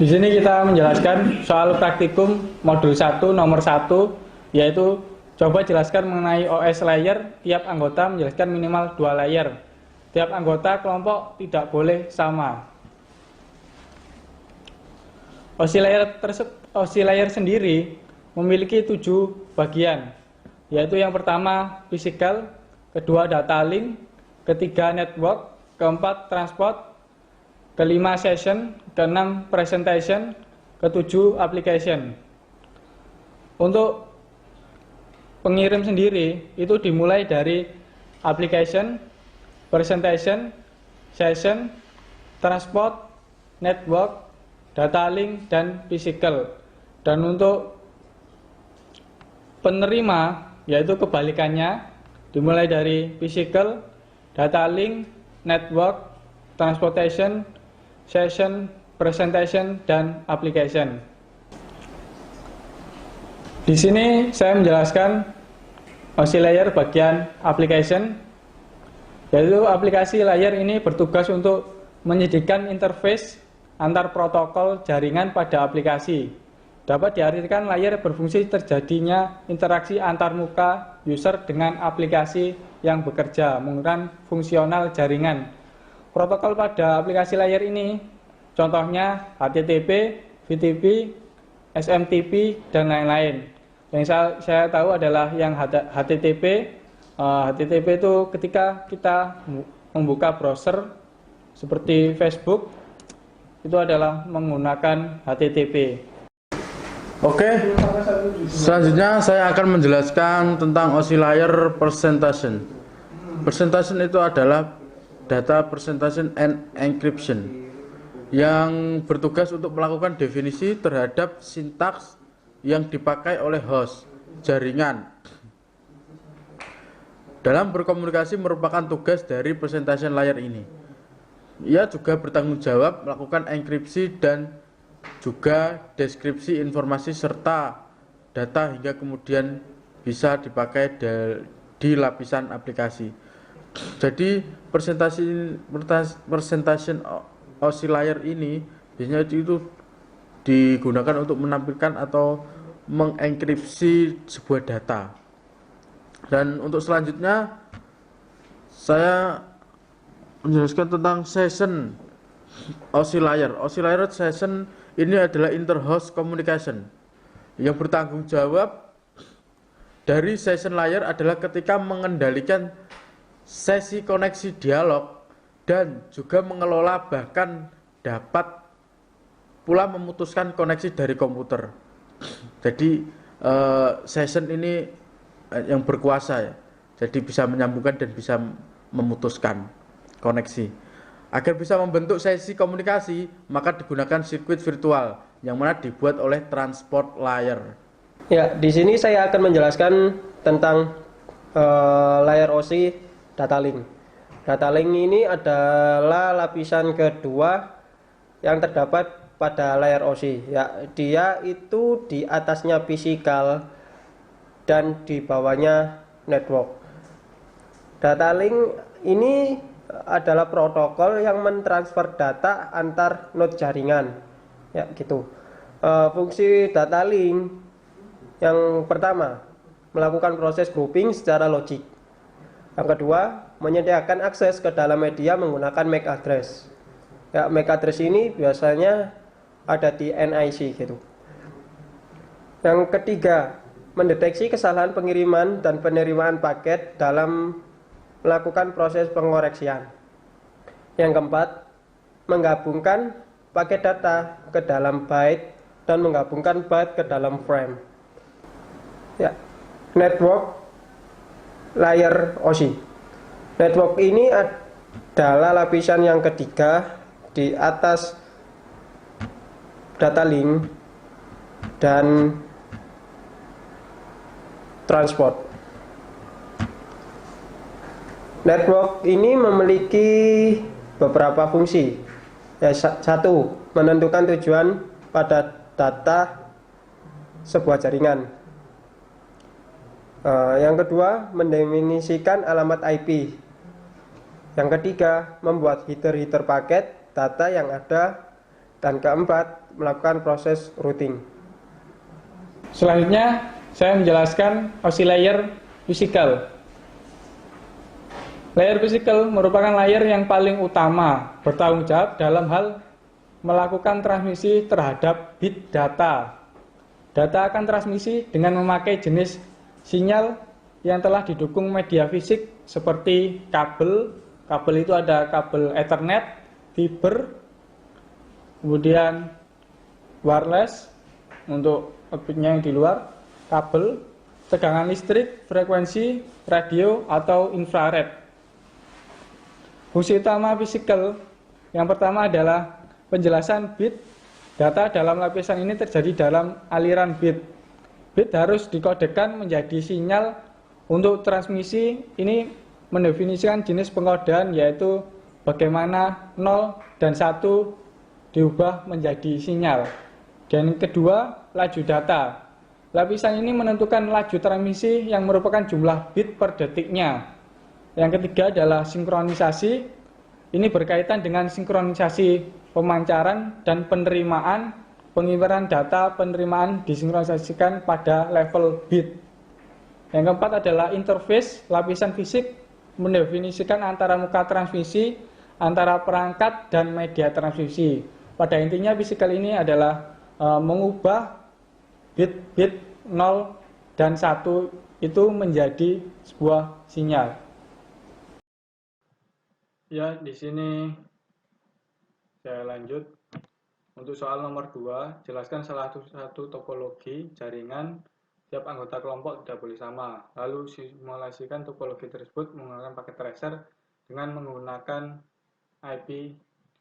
Di sini kita menjelaskan soal praktikum modul 1 nomor 1, yaitu coba jelaskan mengenai OS layer. Tiap anggota menjelaskan minimal 2 layer. Tiap anggota kelompok tidak boleh sama. OS layer sendiri memiliki 7 bagian, yaitu yang pertama physical, kedua data link, ketiga network, keempat transport, kelima session, keenam presentation, ketujuh application. Untuk pengirim sendiri itu dimulai dari application, presentation, session, transport, network, data link, dan physical. Dan untuk penerima yaitu kebalikannya, dimulai dari physical, data link, network, transportation, session, presentation, dan application. Di sini saya menjelaskan OS layer bagian application, yaitu aplikasi layer ini bertugas untuk menyediakan interface antar protokol jaringan pada aplikasi. Dapat diartikan layer berfungsi terjadinya interaksi antar muka user dengan aplikasi yang bekerja menggunakan fungsional jaringan. Protokol pada aplikasi layer ini contohnya HTTP, FTP, SMTP, dan lain-lain. Yang saya tahu adalah yang HTTP. HTTP itu ketika kita membuka browser seperti Facebook, itu adalah menggunakan HTTP. Oke, selanjutnya saya akan menjelaskan tentang OS layer presentation. Presentation itu adalah data presentation and encryption yang bertugas untuk melakukan definisi terhadap sintaks yang dipakai oleh host jaringan. Dalam berkomunikasi merupakan tugas dari presentation layer ini. Ia juga bertanggung jawab melakukan enkripsi dan juga deskripsi informasi serta data hingga kemudian bisa dipakai di lapisan aplikasi. Jadi presentation OS layer ini biasanya itu digunakan untuk menampilkan atau mengenkripsi sebuah data. Dan untuk selanjutnya saya menjelaskan tentang session OS layer. OS layer session ini adalah inter-host communication. Yang bertanggung jawab dari session layer adalah ketika mengendalikan sesi koneksi dialog dan juga mengelola bahkan dapat pula memutuskan koneksi dari komputer. Jadi session ini yang berkuasa ya. Jadi bisa menyambungkan dan bisa memutuskan koneksi. Agar bisa membentuk sesi komunikasi, maka digunakan sirkuit virtual yang mana dibuat oleh transport layer. Ya, di sini saya akan menjelaskan tentang layer OS data link. Data link ini adalah lapisan kedua yang terdapat pada layer OS. Ya, dia itu di atasnya physical dan di bawahnya network. Data link ini adalah protokol yang mentransfer data antar node jaringan. Ya, gitu. Fungsi data link yang pertama, melakukan proses grouping secara logik. Yang kedua, menyediakan akses ke dalam media menggunakan MAC address. Ya, MAC address ini biasanya ada di NIC gitu. Yang ketiga, mendeteksi kesalahan pengiriman dan penerimaan paket dalam melakukan proses pengoreksian. Yang keempat, menggabungkan paket data ke dalam byte dan menggabungkan byte ke dalam frame. Ya, network layer OS. Network ini adalah lapisan yang ketiga di atas data link dan transport. Network ini memiliki beberapa fungsi. Ya, satu, menentukan tujuan pada data sebuah jaringan. Yang kedua, mendefinisikan alamat IP. Yang ketiga, membuat header-header paket data yang ada Dan keempat, melakukan proses routing. Selanjutnya, saya menjelaskan OSI layer physical. Layer physical merupakan layer yang paling utama bertanggung jawab dalam hal melakukan transmisi terhadap bit data. Data akan transmisi dengan memakai jenis sinyal yang telah didukung media fisik seperti kabel. Kabel itu ada kabel Ethernet, fiber, kemudian wireless untuk outputnya yang di luar, kabel, tegangan listrik, frekuensi, radio, atau infrared. Fungsi utama fisikal yang pertama adalah penjelasan bit. Data dalam lapisan ini terjadi dalam aliran bit. Bit harus dikodekan menjadi sinyal untuk transmisi. Ini mendefinisikan jenis pengkodean, yaitu bagaimana 0 dan 1 diubah menjadi sinyal. Dan kedua, laju data. Lapisan ini menentukan laju transmisi yang merupakan jumlah bit per detiknya. Yang ketiga adalah sinkronisasi. Ini berkaitan dengan sinkronisasi pemancaran dan penerimaan. Pengiriman data penerimaan disinkronisasikan pada level bit. Yang keempat adalah interface. Lapisan fisik mendefinisikan antara muka transmisi, antara perangkat dan media transmisi. Pada intinya fisikal ini adalah mengubah bit-bit 0 dan 1 itu menjadi sebuah sinyal. Ya, di sini saya lanjut. Untuk soal nomor 2, jelaskan salah satu topologi jaringan tiap anggota kelompok tidak boleh sama. Lalu simulasikan topologi tersebut menggunakan paket tracer dengan menggunakan IP di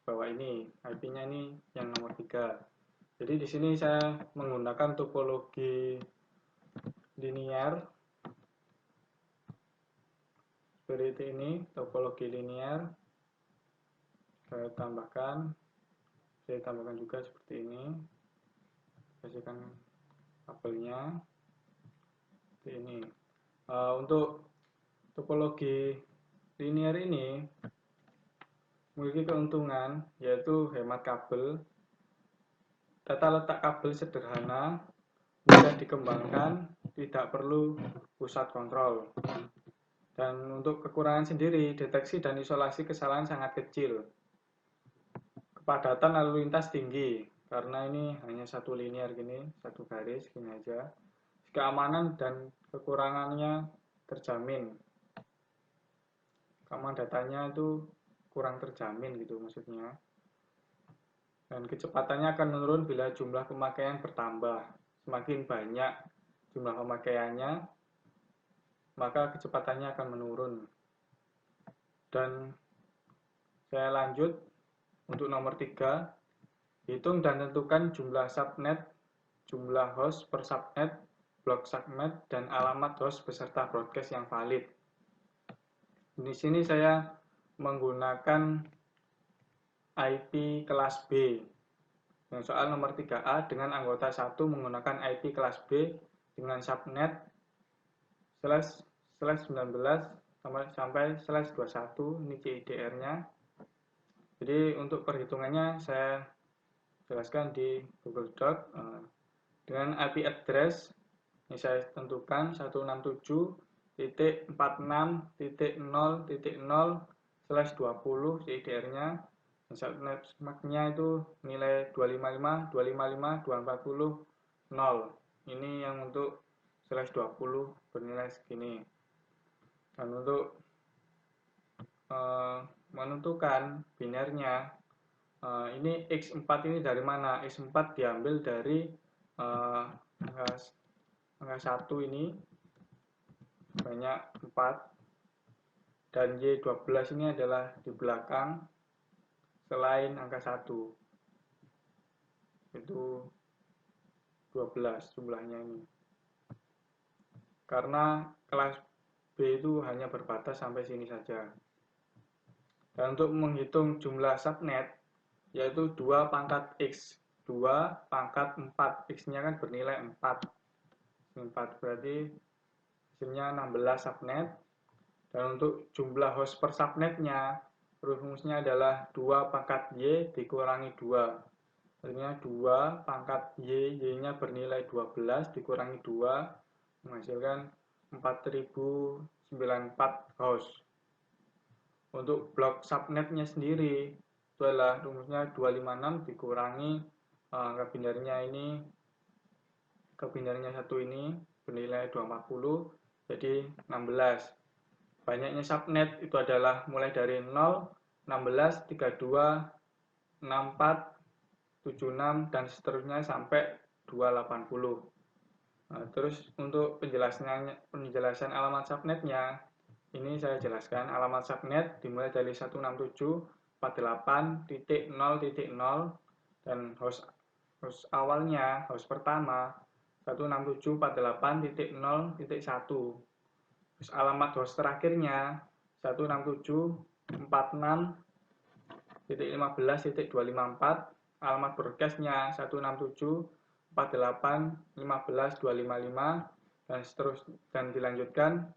bawah ini. IP-nya ini yang nomor 3. Jadi di sini saya menggunakan topologi linear seperti ini, topologi linear. Saya tambahkan juga seperti ini. Kasihkan kabelnya seperti ini. Untuk topologi linear ini memiliki keuntungan yaitu hemat kabel. Tata letak kabel sederhana, mudah dikembangkan, tidak perlu pusat kontrol. Dan untuk kekurangan sendiri, deteksi dan isolasi kesalahan sangat kecil. Kepadatan lalu lintas tinggi, karena ini hanya satu linear gini, satu garis gini aja. Keamanan dan kekurangannya terjamin. Keamanan datanya itu kurang terjamin gitu maksudnya. Dan kecepatannya akan menurun bila jumlah pemakaian bertambah. Semakin banyak jumlah pemakaiannya, maka kecepatannya akan menurun. Dan saya lanjut untuk nomor 3. Hitung dan tentukan jumlah subnet, jumlah host per subnet, blok subnet, dan alamat host beserta broadcast yang valid. Di sini saya menggunakan IP kelas B. Yang soal nomor 3A dengan anggota 1 menggunakan IP kelas B dengan subnet //19 sampai /21, ini CIDR-nya. Jadi untuk perhitungannya saya jelaskan di Google Doc. Dengan IP address ini saya tentukan 167.46.0.0/20 CIDR-nya. Subnet MAC-nya itu nilai 255, 255, 240, 0. Ini yang untuk /20 bernilai segini. Dan untuk menentukan binernya, ini X4 ini dari mana? X4 diambil dari angka 1 ini banyak 4, dan Y12 ini adalah di belakang selain angka 1, itu 12 jumlahnya ini. Karena kelas B itu hanya berbatas sampai sini saja. Dan untuk menghitung jumlah subnet, yaitu 2 pangkat X, 2 pangkat 4, X-nya kan bernilai 4, berarti hasilnya 16 subnet. Dan untuk jumlah host per subnetnya, rumusnya adalah 2 pangkat Y dikurangi 2. Artinya 2 pangkat Y-nya bernilai 12 dikurangi 2 menghasilkan 4094 host. Untuk blok subnetnya sendiri itu adalah rumusnya 256 dikurangi ke-binarnya 1 ini bernilai 240 jadi 16. Banyaknya subnet itu adalah mulai dari 0, 16, 32, 64, 76 dan seterusnya sampai 280. Nah, terus untuk penjelasan alamat subnetnya ini saya jelaskan. Alamat subnet dimulai dari 167.48.0.0 dan host awalnya, host pertama 167.48.0.1. Terus alamat host terakhirnya 167.46.15.254. Alamat broadcastnya 167.48.15.255 dan seterusnya, dan dilanjutkan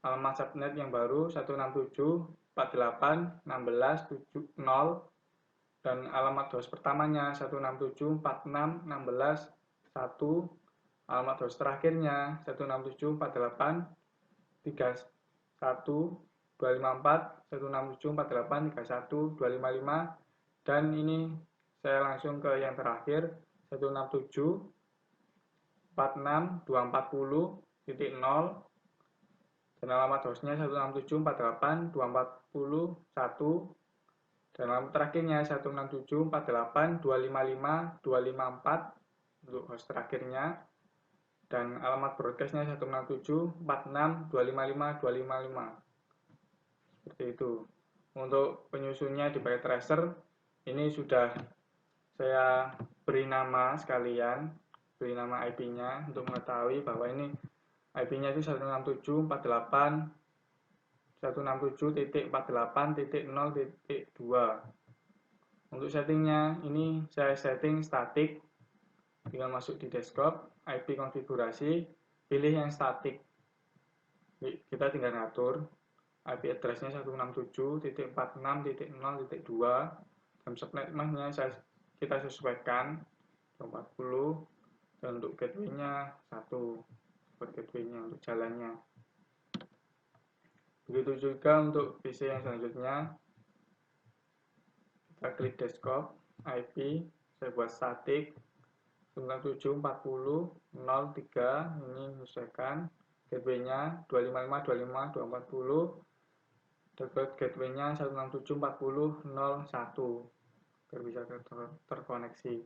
alamat subnet yang baru 167.48.16.70 dan alamat host pertamanya 167.46.16.1. Alamat host terakhirnya 167.48.31.254, 167.48.31.255 dan ini saya langsung ke yang terakhir 167.46.240.0 dan alamat hostnya 167.48.241 dan alamat terakhirnya 167.48.255.254 untuk host terakhirnya dan alamat broadcastnya 167.46.255.255 seperti itu. Untuk penyusunnya di paket tracer ini sudah saya beri nama sekalian, beri nama IP-nya untuk mengetahui bahwa ini IP-nya itu 167.48.0.2. Untuk settingnya ini saya setting statik, tinggal masuk di desktop, IP konfigurasi, pilih yang statik. Kita tinggal ngatur IP address-nya 167.46.0.2 dan subnetnya kita sesuaikan 40 dan untuk gateway-nya 1 buat gateway-nya untuk jalannya. Begitu juga untuk PC yang selanjutnya, kita klik desktop, IP, saya buat statik 97.40.03, ini menyesuaikan gateway-nya 255.255.240, dapat gateway-nya 167.40.01 biar bisa terkoneksi.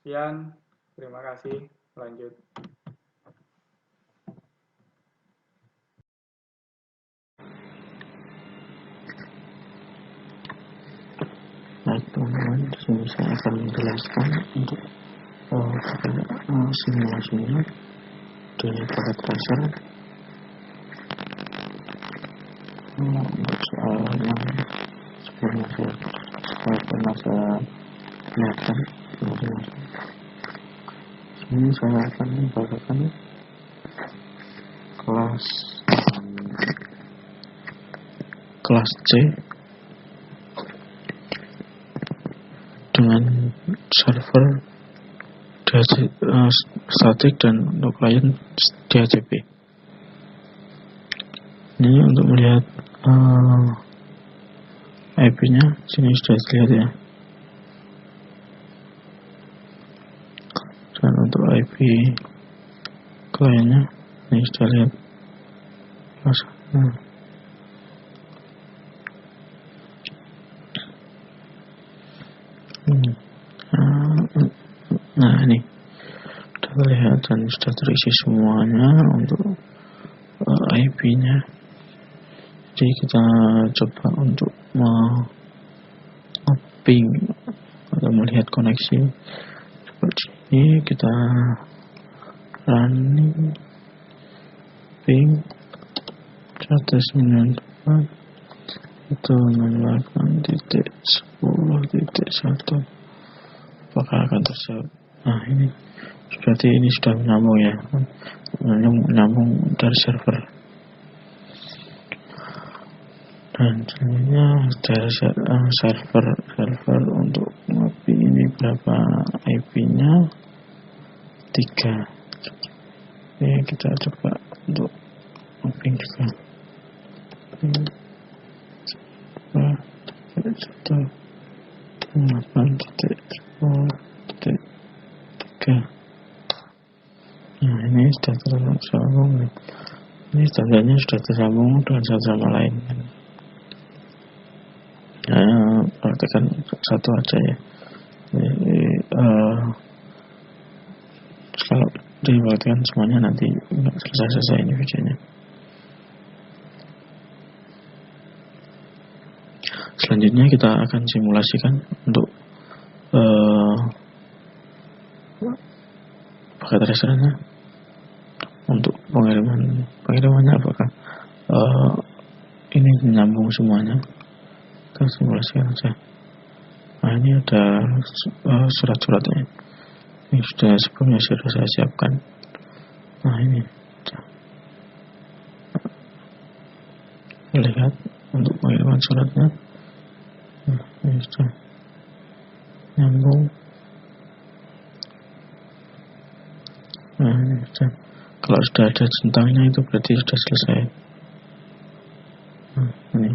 Sekian, terima kasih. Lanjut. Baik teman-teman, disini saya akan menjelaskan untuk simulasinya di paket tracer. Untuk soal yang sebelumnya saya pernah lihatkan, ini saya akan membagikan kelas C dengan server statik dan untuk klien DHCP. Ini untuk melihat IP-nya, sini sudah dilihat ya. Dan untuk IP kliennya, ini sudah lihat. Nah ini sudah terlihat dan sudah terisi semuanya untuk IP-nya. Jadi kita coba untuk ping atau melihat koneksi seperti ini. Kita running ping 192 itu mengeluarkan titik 10.1. Apakah akan terjawab? Nah ini berarti ini sudah menyambung ya, menyambung dari server. Dan selanjutnya dari server driver untuk ngopi ini berapa IP-nya? 3. Oke, kita coba untuk mapping juga. 8.10.3. Nah, ini sudah tersambung. Ini tandanya sudah tersambung dengan satu sama lain. Nah, praktekkan satu aja ya. Jadi, kalau dipraktekkan semuanya nanti nggak selesai ini videonya. Selanjutnya kita akan simulasikan untuk paket restorannya. Untuk pengirimannya apakah ini menyambung semuanya? Kita simulasikan saja. Nah, ini ada surat-suratnya. Ini sudah sebelumnya sudah saya siapkan. Nah, ini lihat untuk pengiriman suratnya. Nah, ini sudah nyambung. Nah, ini sudah. Kalau sudah ada centangnya itu berarti sudah selesai. Nah, ini.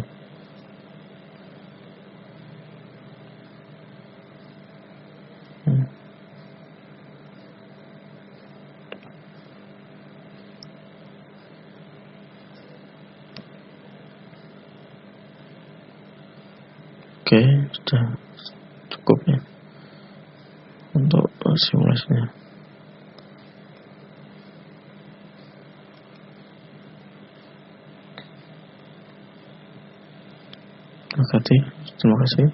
Oke, sudah cukup ya untuk simulasinya. Terima kasih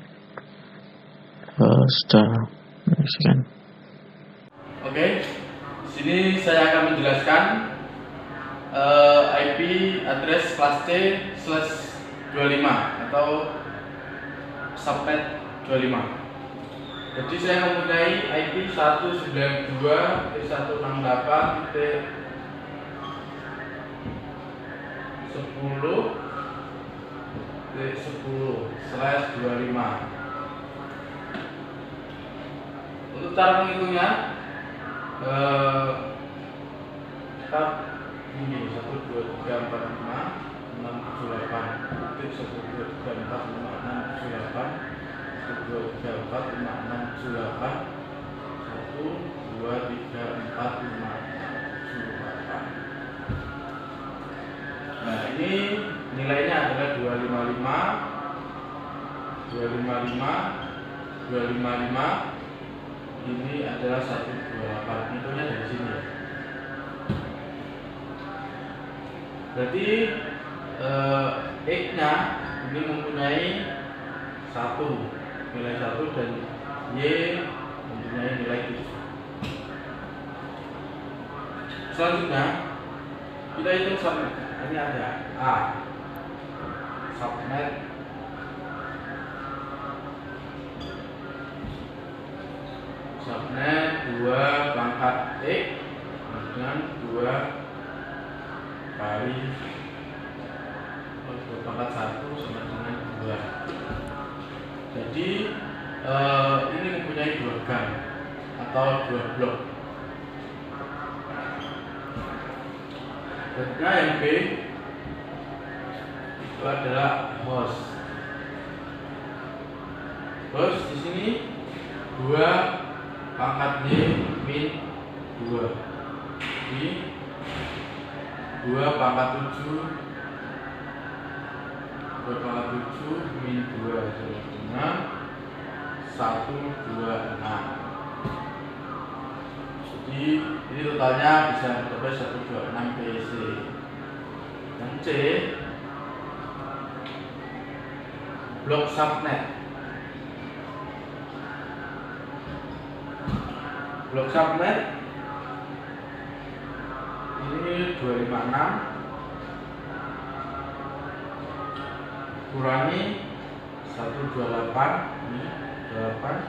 sudah menyaksikan. Oke, sini saya akan menjelaskan IP address kelas C/25 atau subnet 25. Jadi saya mempunyai IP 192.168.10/25. Untuk cara menghitungnya, kita ini 1, 2, 3, 4, 5, 6, 7, 8. 1, 2, 3, 4, 5, 6, 7, 8. 1, 2, 3, 4, 5, 6, 7, 8. 1, 2, 3, 4, 5, 6, 7, 8. Nah, ini nilainya adalah 255, 255, 255. Ini adalah 128. Hitungnya dari sini. Berarti X-nya ini mempunyai 1, nilai 1, dan Y mempunyai nilai 7. Selanjutnya kita hitung subnet. Ini ada A subnet subnet 2 pangkat X dengan 2 kali 2 pangkat 1 sama dengan 2. Jadi ini mempunyai 2 gang atau 2 blok. Berikutnya yang B itu adalah host. Host di sini 2 pangkat Y min 2 di 2 pangkat 7 min 2 dengan 126. Jadi ini totalnya bisa mencapai 126 PC. Dan C blok subnet. Blok subnet ini 256 kurangi 128, ini 28.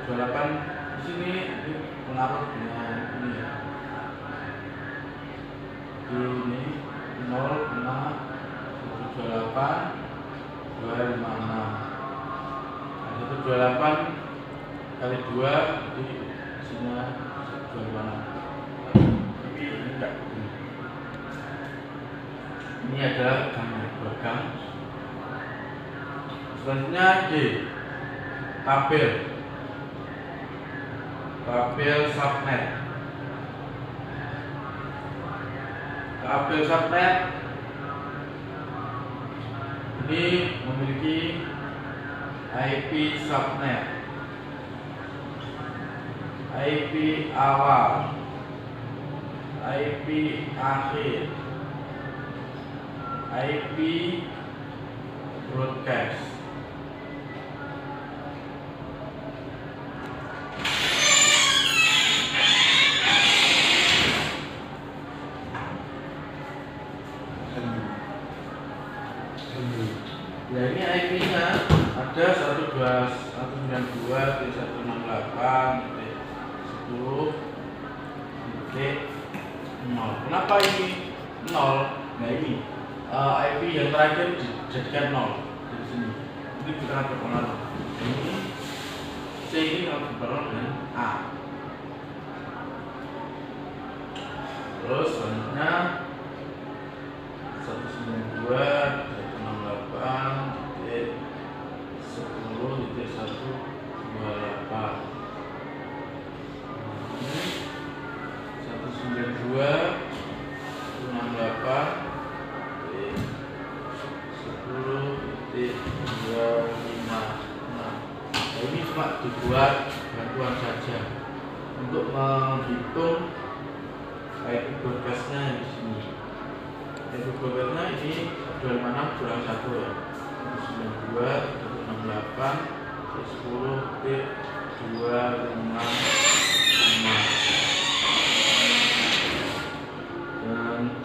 128 di sini pengaruh dengan ini ya. Ini 0,128 256. Nah, itu 28 kali 2 di sini 256. Tapi ini enggak. Ini adalah gambar program. Selanjutnya D, tabel subnet. Tabel subnet ini memiliki IP subnet, IP awal, IP akhir, IP broadcast. Ya, ini IP-nya ada 192.168.10.0. Kenapa ini 0? Nah, ini IP yang terakhir dijadikan 0 di sini. Ini bukan berpengaruh. Ini C ini akan berpengaruh dengan A. Terus selanjutnya 192.10.128. Ini 192.10.256. Nah, ini cuma dibuat bantuan saja untuk menghitung IP broadcastnya di sini. IP broadcastnya ini 256 kurang 1 ya. 192.10.256. Dan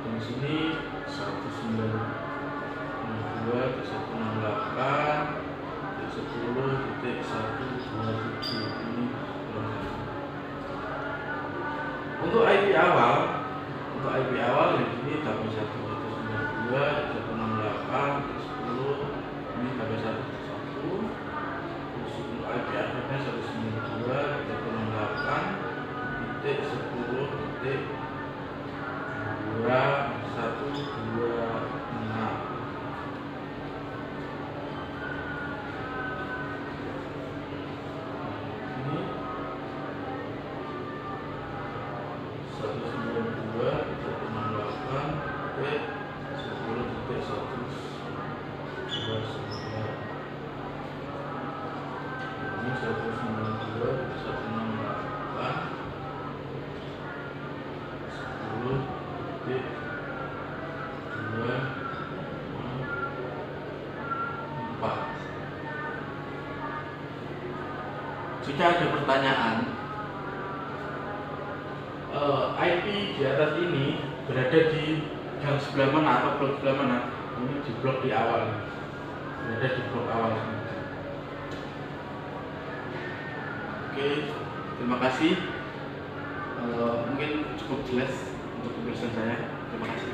di sini 192.168.10.127 ini kurang 1. Untuk IP awal di sini tabel 192.168.10 ini tabel 1. Terus untuk IP akhirnya 192.168.10.2126. Ini 192.168.10.264. Jika ada pertanyaan, IP di atas ini berada di gang sebelah mana atau blok sebelah mana? Ini di blok di awal, berada di blok awal. Oke, terima kasih. Mungkin cukup jelas untuk penjelasan saya. Terima kasih.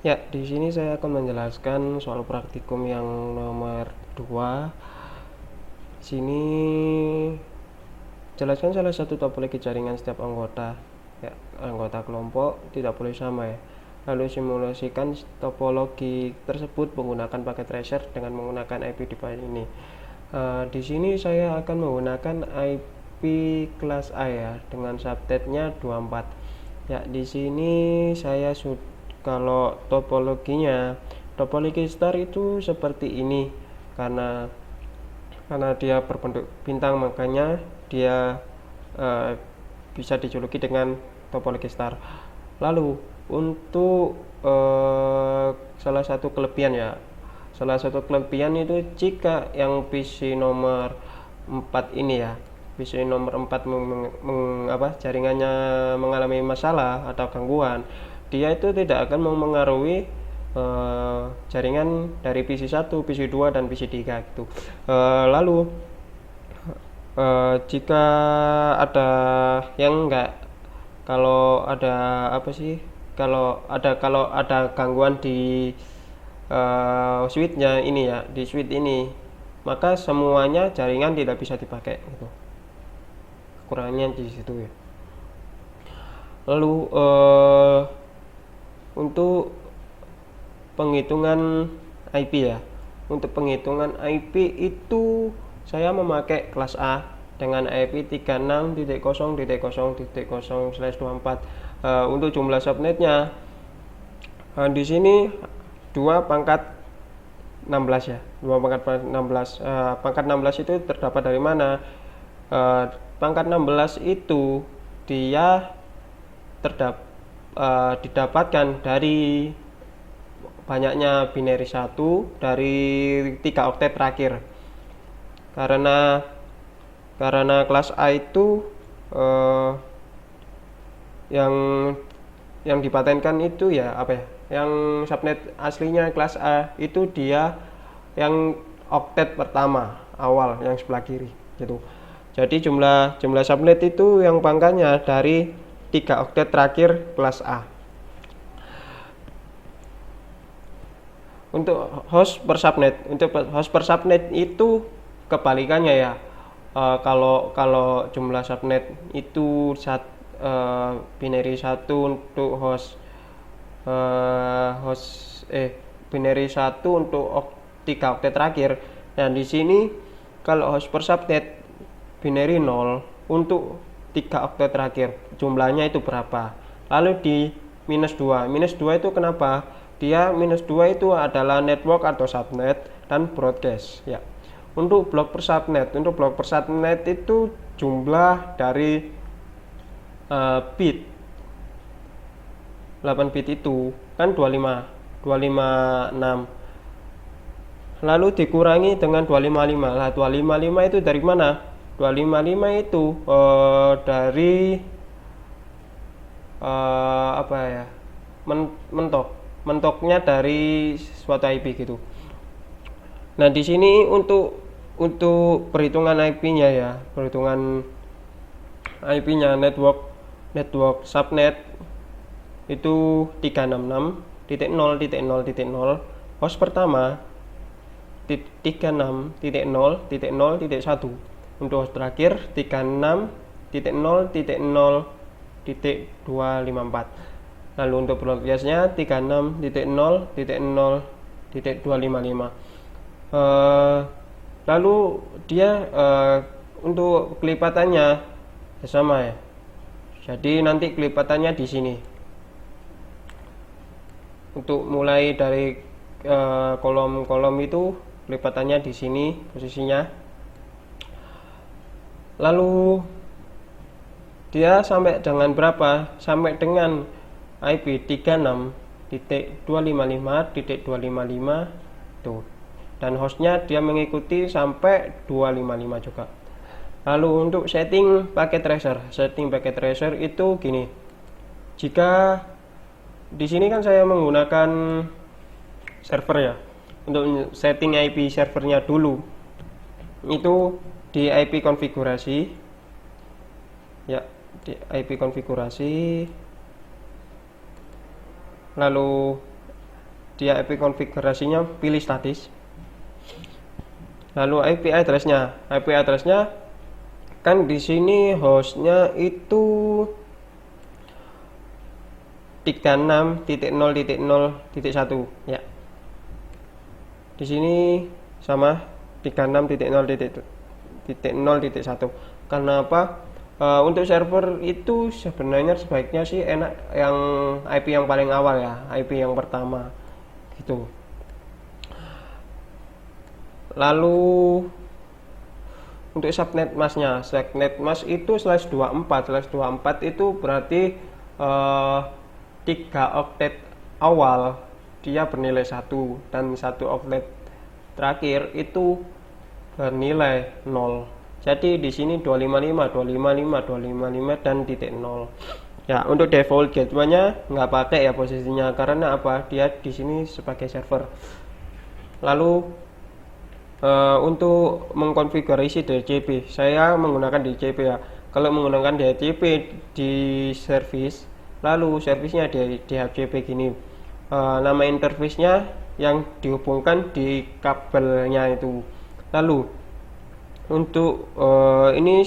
Ya, di sini saya akan menjelaskan soal praktikum yang nomor 2. Sini jelaskan salah satu topologi jaringan setiap anggota. Ya, anggota kelompok tidak boleh sama ya. Lalu simulasikan topologi tersebut menggunakan paket tracer dengan menggunakan IP device ini. Di sini saya akan menggunakan IP kelas A ya, dengan subnetnya 24. Ya, di sini saya kalau topologi star itu seperti ini karena dia berbentuk bintang, makanya dia bisa dijuluki dengan topologi star. Lalu untuk salah satu kelebihan itu jika yang PC nomor 4 ini ya, PC nomor 4 jaringannya mengalami masalah atau gangguan, dia itu tidak akan mempengaruhi jaringan dari PC 1, PC 2 dan PC 3 gitu. Lalu jika ada yang kalau ada kalau ada gangguan di switchnya ini ya, di switch ini, maka semuanya jaringan tidak bisa dipakai gitu. Kekurangannya di situ ya. Lalu untuk penghitungan IP ya, untuk penghitungan IP itu saya memakai kelas A dengan IP 36.0.0.0/24. Untuk jumlah subnetnya di sini 2 pangkat 16 ya, 2 pangkat 16. Pangkat 16 itu terdapat dari mana? Pangkat 16 itu dia didapatkan dari banyaknya binary 1 dari 3 oktet terakhir. Karena kelas A itu yang dipatenkan itu ya apa ya? Yang subnet aslinya kelas A itu dia yang oktet pertama awal yang sebelah kiri gitu. Jadi jumlah subnet itu yang pangkatnya dari 3 oktet terakhir kelas A. Untuk host per subnet itu kebalikannya ya. Kalau jumlah subnet itu binary 1 untuk binary 1 untuk 3 oktet terakhir. Dan di sini kalau host per subnet binary 0 untuk 3 oktet terakhir, jumlahnya itu berapa? Lalu di minus 2 itu kenapa? Dia minus 2 itu adalah network atau subnet dan broadcast ya. Untuk blok per subnet itu jumlah dari bit 8 bit itu kan 256, lalu dikurangi dengan 255. Lah 255 itu dari mana? 255 itu dari apa ya, mentoknya dari suatu IP gitu. Nah di sini untuk perhitungan IP-nya ya, perhitungan IP-nya network subnet itu 366.0.0.0 host pertama 36.0.0.1, untuk host terakhir 36.0.0.254. lalu untuk broadcastnya 36.0.0.255. Lalu dia untuk kelipatannya ya sama ya. Jadi nanti kelipatannya di sini. Untuk mulai dari kolom-kolom itu kelipatannya di sini posisinya. Lalu dia sampai dengan berapa? Sampai dengan IP 36.255.255 tuh. Dan hostnya dia mengikuti sampai 255 juga. Lalu untuk setting paket tracer itu gini. Jika di sini kan saya menggunakan server ya. Untuk setting IP servernya dulu itu di IP konfigurasi ya, di IP konfigurasi. Lalu di IP konfigurasinya pilih statis. Lalu IP address-nya kan di sini hostnya itu 36.0.0.1 ya. Di sini sama 36.0.0.1. Karena apa? Untuk server itu sebenarnya sebaiknya sih enak yang IP yang paling awal ya, IP yang pertama gitu. Lalu untuk subnet masknya, itu /24 itu berarti 3 oktet awal dia bernilai 1 dan 1 oktet terakhir itu bernilai 0. Jadi di sini 255 dan titik 0. Ya, untuk default gateway-nya nggak pakai ya posisinya, karena apa? Dia di sini sebagai server. Lalu untuk mengkonfigurasi DHCP, saya menggunakan DHCP ya. Kalau menggunakan DHCP di service Lalu servisnya di DHCP gini. Nama interface-nya yang dihubungkan di kabelnya itu. Lalu untuk ini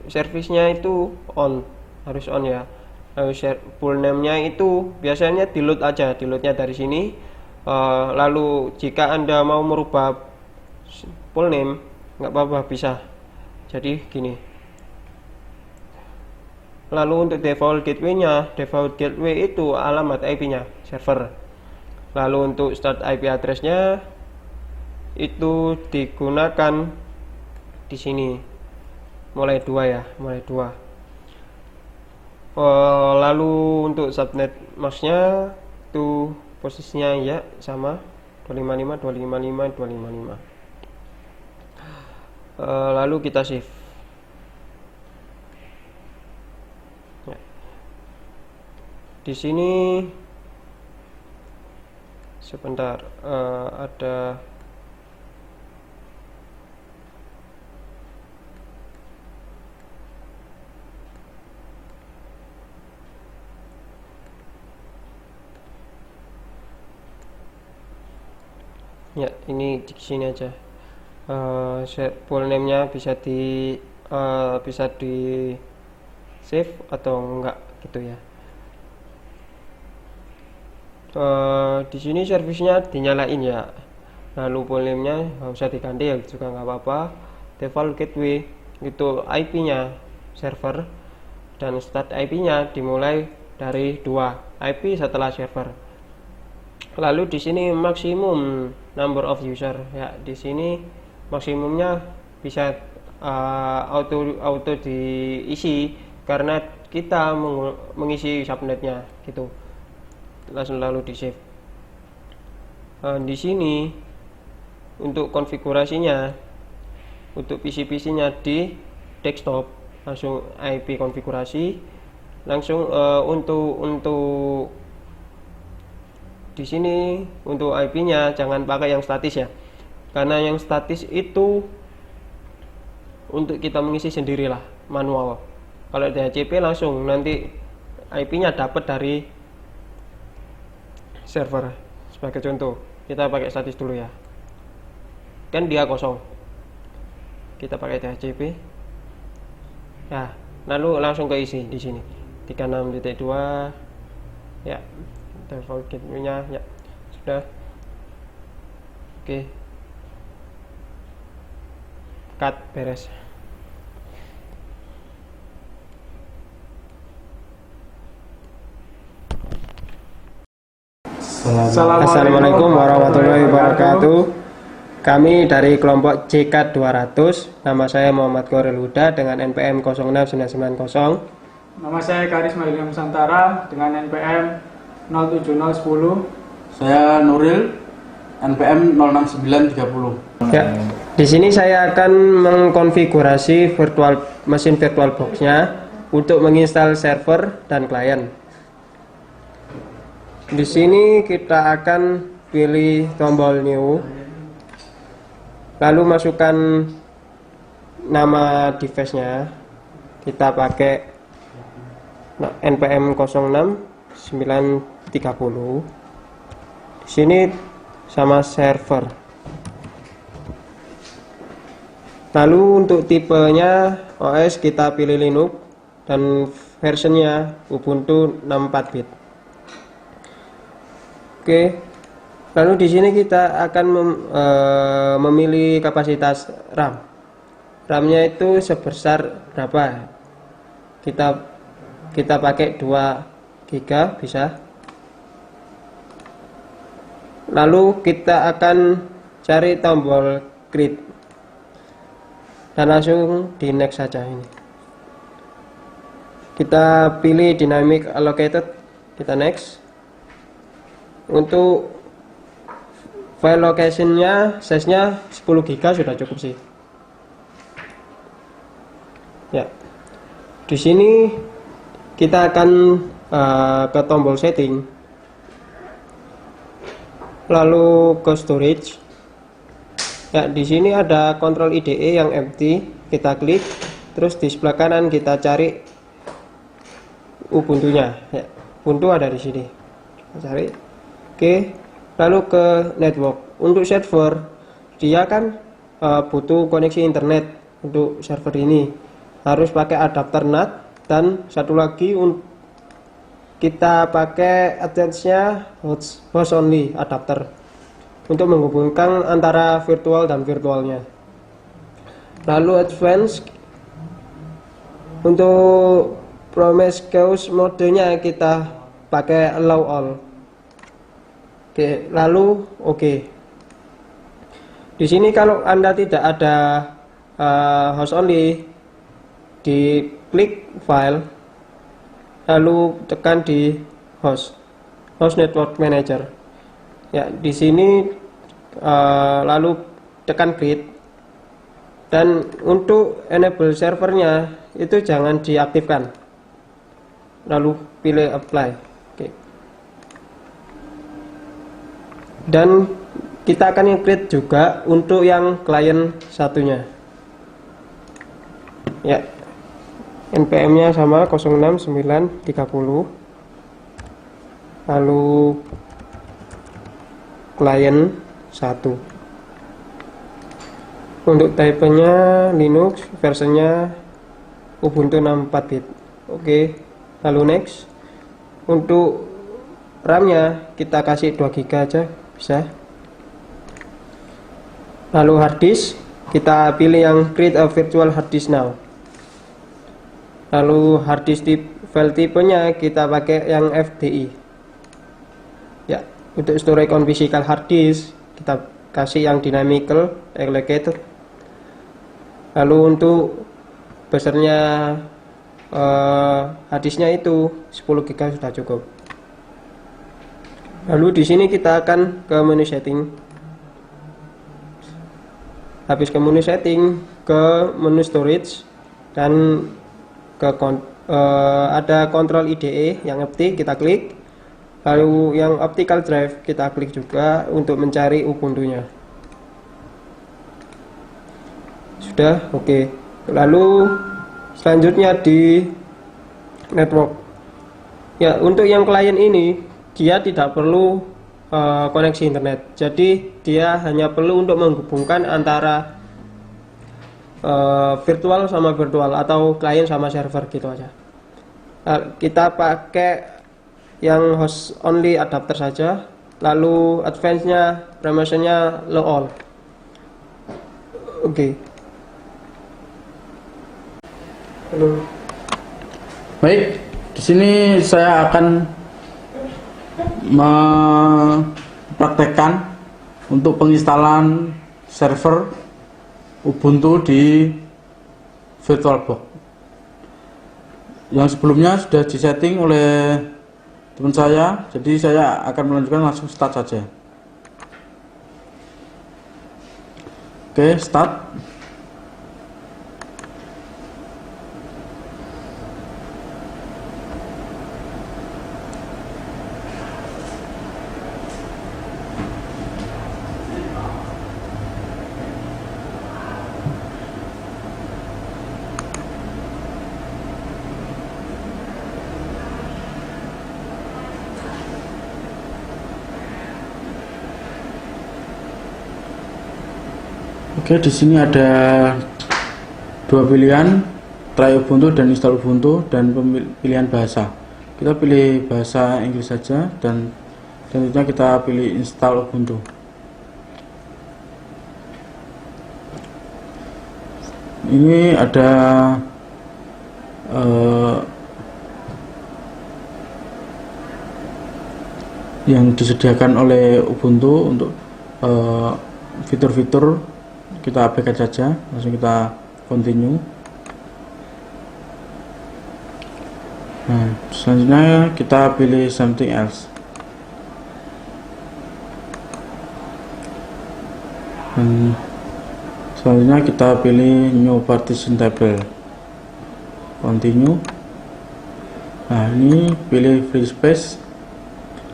servisnya itu on, harus on ya. Lalu full name-nya itu biasanya di load aja, di load-nya dari sini. Lalu jika Anda mau merubah full name nggak apa-apa, bisa. Jadi gini. Lalu untuk default gateway-nya, default gateway itu alamat IP-nya, server. Lalu untuk start IP address-nya itu digunakan di sini. Mulai 2 ya, mulai 2. Lalu untuk subnet mask-nya itu posisinya ya sama 255 255 255. Lalu kita save. Ya. Di sini sebentar, ada ya, ini di sini aja. Full name-nya bisa di save atau enggak gitu ya. Di sini servisnya dinyalain ya. Lalu full name-nya nggak usah diganti ya juga nggak apa-apa. Default gateway itu IP-nya server, dan start IP-nya dimulai dari 2 IP setelah server. Lalu di sini maksimum number of user ya. Di sini maksimumnya bisa auto diisi karena kita mengisi subnetnya gitu. Lalu di save. Di sini untuk konfigurasinya, untuk PC-nya di desktop langsung IP konfigurasi langsung. Untuk di sini untuk IP-nya jangan pakai yang statis ya, karena yang statis itu untuk kita mengisi sendirilah manual. Kalau DHCP langsung nanti IP-nya dapat dari server. Sebagai contoh, kita pakai statis dulu ya, kan dia kosong, kita pakai DHCP ya, lalu langsung keisi di sini 36.2 ya, default gateway-nya ya sudah. Oke, cut, beres. Assalamualaikum warahmatullahi wabarakatuh. Kami dari kelompok JK 200. Nama saya Muhammad Koril Huda dengan NPM 06990. Nama saya Karisma Ilham Nusantara dengan NPM 07010. Saya Nuril, NPM 06930. Ya, di sini saya akan mengkonfigurasi mesin VirtualBox-nya untuk menginstal server dan klien. Di sini kita akan pilih tombol new, lalu masukkan nama device-nya. Kita pakai NPM 06930. Di sini sama server. Lalu untuk tipenya OS kita pilih Linux dan versionnya Ubuntu 64 bit. Oke, lalu di sini kita akan memilih kapasitas RAM. RAM-nya itu sebesar berapa? Kita pakai 2 GB bisa. Lalu kita akan cari tombol create dan langsung di next saja ini. Kita pilih dynamic allocated, kita next. Untuk file location-nya, size-nya 10 GB sudah cukup sih. Ya. Di sini kita akan ke tombol setting. Lalu ke storage. Ya, di sini ada control IDE yang empty, kita klik, terus di sebelah kanan kita cari Ubuntu-nya. Ya. Ubuntu ada di sini. Kita cari. Oke. Lalu ke network. Untuk server, dia kan butuh koneksi internet untuk server ini. Harus pakai adapter NAT, dan satu lagi kita pakai advance-nya host only adapter untuk menghubungkan antara virtual dan virtualnya. Lalu advance untuk Prometheus modenya kita pakai allow all. Oke, lalu oke. Di sini kalau Anda tidak ada host only, di klik file, lalu tekan di host network manager. Ya, di sini lalu tekan create. Dan untuk enable servernya itu jangan diaktifkan, lalu pilih apply. Oke. Dan kita akan create juga untuk yang klien satunya. Ya, npm nya sama 06930, lalu klien 1. Untuk type-nya Linux, versinya Ubuntu 64 bit. Oke, lalu next. Untuk RAM-nya kita kasih 2 GB aja, bisa. Lalu hard disk, kita pilih yang create a virtual hard disk now. Lalu hard disk file tipenya kita pakai yang FDI. Ya, untuk storage on physical hard disk kita kasih yang dynamical allocated. Lalu untuk besarnya harddisknya itu 10 GB sudah cukup. Lalu di sini kita akan ke menu setting. Habis ke menu setting, ke menu storage, dan ke ada kontrol IDE yang FT kita klik. Lalu yang optical drive kita klik juga untuk mencari Ubuntu-nya. Sudah, oke. Lalu selanjutnya di network. Ya, untuk yang klien ini dia tidak perlu koneksi internet. Jadi dia hanya perlu untuk menghubungkan antara virtual sama virtual atau klien sama server gitu aja. Kita pakai yang host only adapter saja. Lalu advance-nya, permission-nya low all. Oke. Halo. Baik, di sini saya akan mempraktekkan untuk penginstalan server Ubuntu di VirtualBox. Yang sebelumnya sudah disetting oleh teman saya, jadi saya akan melanjutkan langsung start saja. Oke, start. Oke, di sini ada dua pilihan, try Ubuntu dan install Ubuntu, dan pilihan bahasa. Kita pilih bahasa Inggris saja, dan selanjutnya kita pilih install Ubuntu. Ini ada yang disediakan oleh Ubuntu untuk fitur-fitur. Kita abaikan saja, langsung kita continue. Nah, selanjutnya kita pilih something else. Dan selanjutnya kita pilih new partition table, continue. Nah, ini pilih free space,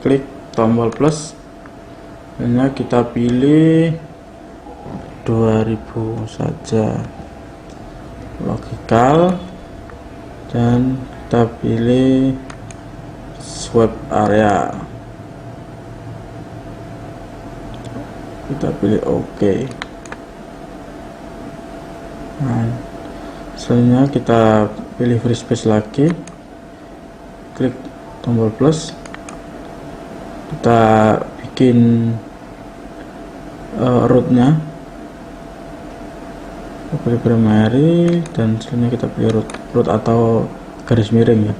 klik tombol plus, dan kita pilih 2000 saja, logical, dan kita pilih web area, kita pilih OK. Nah, selanjutnya kita pilih free space lagi, klik tombol plus, kita bikin rootnya, kita pilih primary, dan selanjutnya kita pilih root atau garis miring ya,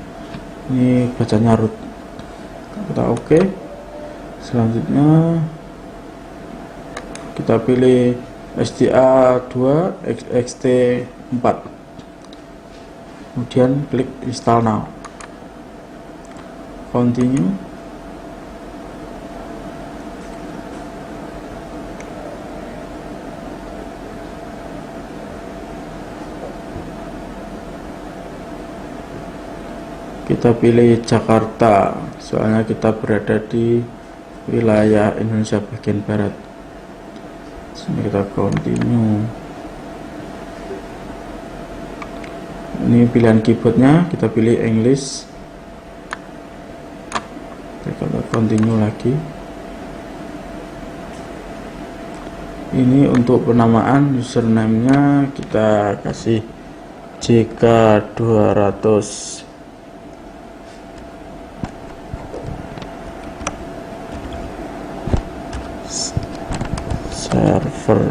ini bacanya root, kita OK. Selanjutnya kita pilih SDA2 XT4, kemudian klik install now, continue. Kita pilih Jakarta, soalnya kita berada di wilayah Indonesia bagian barat. Sini kita continue. Ini pilihan keyboardnya, kita pilih English, kita continue lagi. Ini untuk penamaan, username-nya kita kasih JK200 server.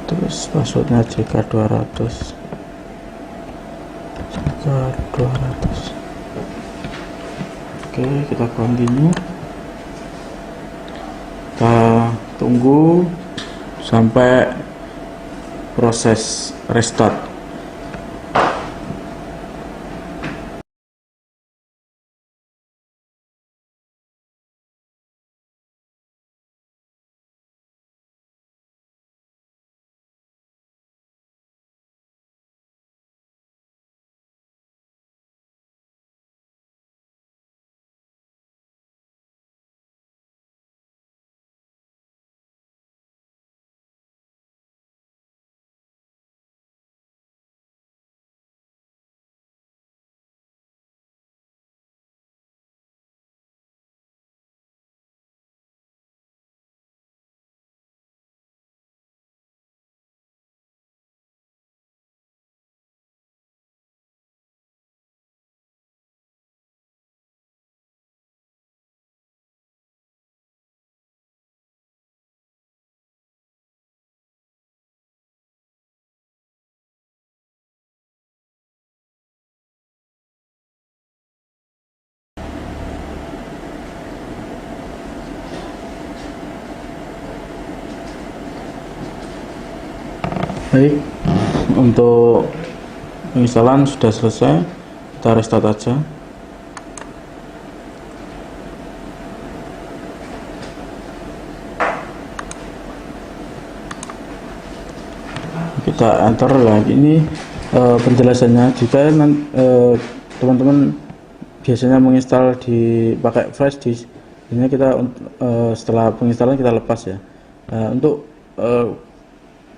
Terus passwordnya JK200. Oke, kita continue. Kita tunggu sampai proses restart. Baik, untuk penginstalan sudah selesai, kita restart aja. Kita enter lagi. Ini penjelasannya. Jika teman-teman biasanya menginstal pakai flash disk, biasanya kita setelah penginstalan kita lepas ya. Untuk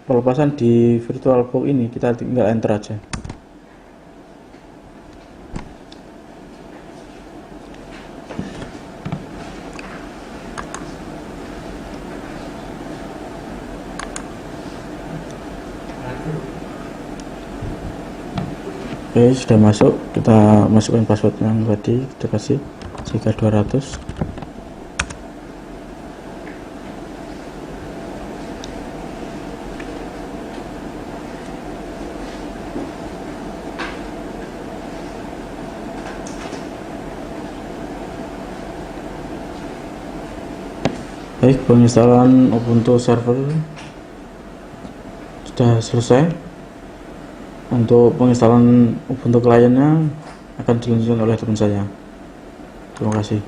pelepasan di VirtualBox ini kita tinggal enter aja. Oke, sudah masuk. Kita masukkan password yang tadi kita kasih JK200. Baik, penginstalan Ubuntu server sudah selesai. Untuk penginstalan Ubuntu kliennya akan dilanjutkan oleh teman saya. Terima kasih.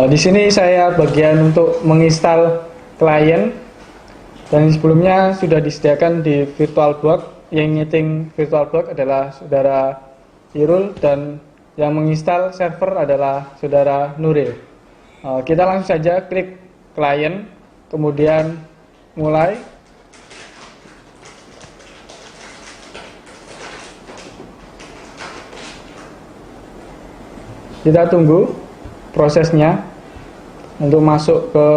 Di sini saya bagian untuk menginstal klien, dan sebelumnya sudah disediakan di VirtualBox. Yang nyeting VirtualBox adalah saudara Irul, dan yang menginstal server adalah saudara Nuril. Kita langsung saja klik client, kemudian mulai. Kita tunggu prosesnya untuk masuk ke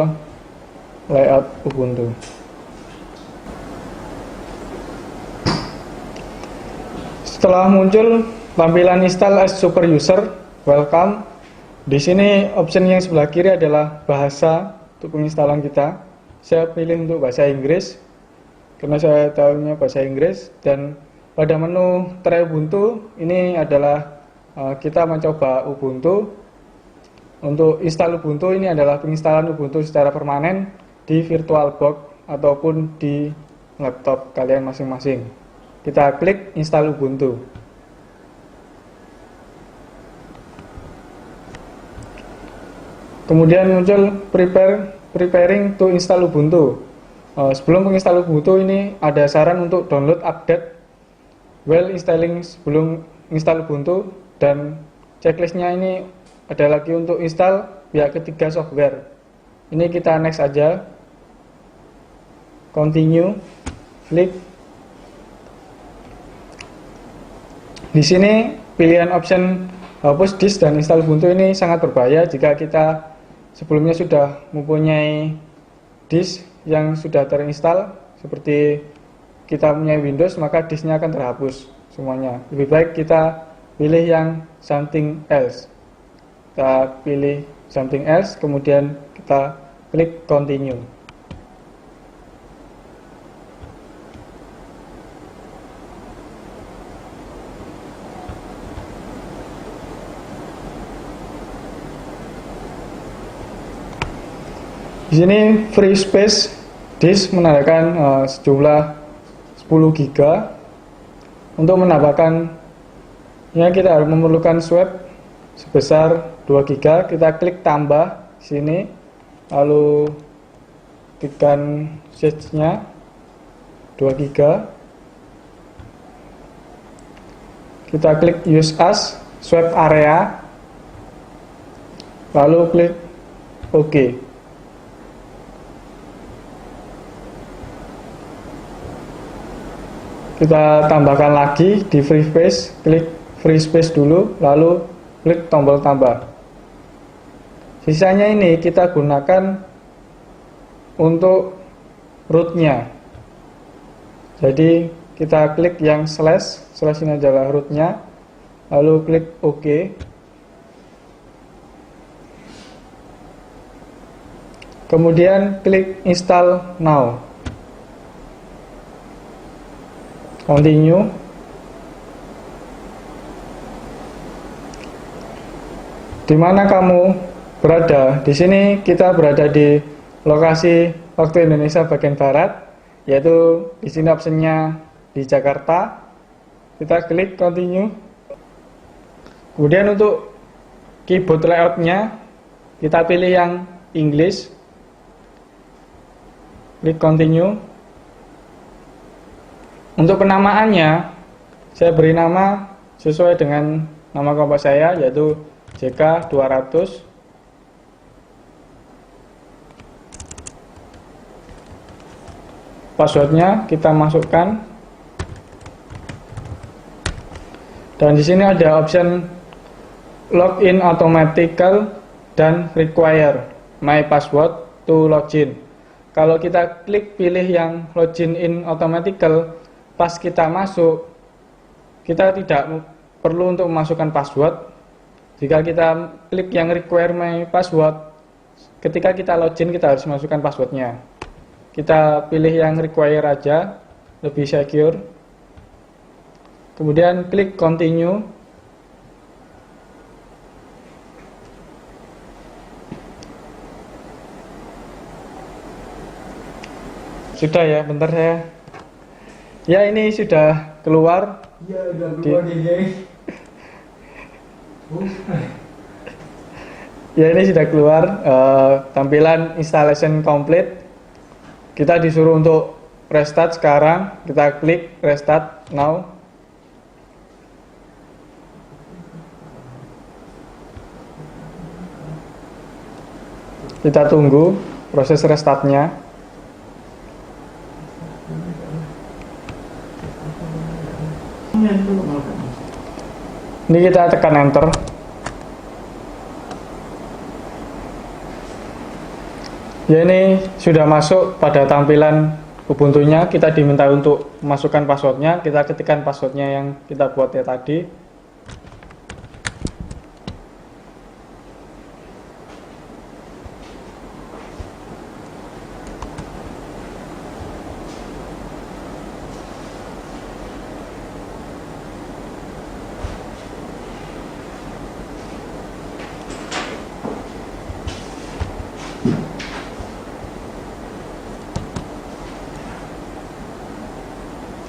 layout Ubuntu. Setelah muncul tampilan install as super user, welcome. Di sini option yang sebelah kiri adalah bahasa untuk penginstalan kita. Saya pilih untuk bahasa Inggris karena saya tahunya bahasa Inggris. Dan pada menu try Ubuntu ini adalah kita mencoba Ubuntu. Untuk install Ubuntu ini adalah penginstalan Ubuntu secara permanen di VirtualBox ataupun di laptop kalian masing-masing. Kita klik install Ubuntu. Kemudian muncul preparing to install Ubuntu. Sebelum menginstal Ubuntu ini ada saran untuk download update while installing sebelum install Ubuntu, dan checklistnya ini ada lagi untuk install pihak ketiga software. Ini kita next aja, continue, klik. Di sini pilihan option hapus disk dan install Ubuntu ini sangat berbahaya jika kita sebelumnya sudah mempunyai disk yang sudah terinstall. Seperti kita punya Windows, maka disknya akan terhapus semuanya. Lebih baik kita pilih yang something else. Kita pilih something else, kemudian kita klik continue. Di sini free space disk menandakan sejumlah 10 GB. Untuk menambahkan ya, kita harus memerlukan swap sebesar 2 GB. Kita klik tambah sini, lalu tekan size-nya 2 GB. Kita klik use as swap area, lalu klik OK. Kita tambahkan lagi di free space, klik free space dulu, lalu klik tombol tambah. Sisanya ini kita gunakan untuk rootnya. Jadi kita klik yang slash ini adalah rootnya, lalu klik OK. Kemudian klik install now. Continue. Di mana kamu berada? Di sini kita berada di lokasi waktu Indonesia bagian barat, yaitu di sini optionnya di Jakarta. Kita klik continue. Kemudian untuk keyboard layoutnya kita pilih yang English. Klik continue. Untuk penamaannya, saya beri nama sesuai dengan nama kompas saya, yaitu JK200. Passwordnya kita masukkan. Dan di sini ada option login automatical dan require my password to login. Kalau kita klik pilih yang login in automatical, pas kita masuk, kita tidak perlu untuk memasukkan password. Jika kita klik yang require my password, ketika kita login kita harus masukkan passwordnya. Kita pilih yang require aja, lebih secure. Kemudian klik continue. Sudah ya, bentar saya. Ya, ini sudah keluar. Ya, udah keluar Ya, ini sudah keluar tampilan installation complete. Kita disuruh untuk restart sekarang. Kita klik restart now. Kita tunggu proses restartnya. Ini kita tekan enter. Ya, ini sudah masuk pada tampilan Ubuntu-nya. Kita diminta untuk masukkan passwordnya. Kita ketikkan passwordnya yang kita buat ya tadi.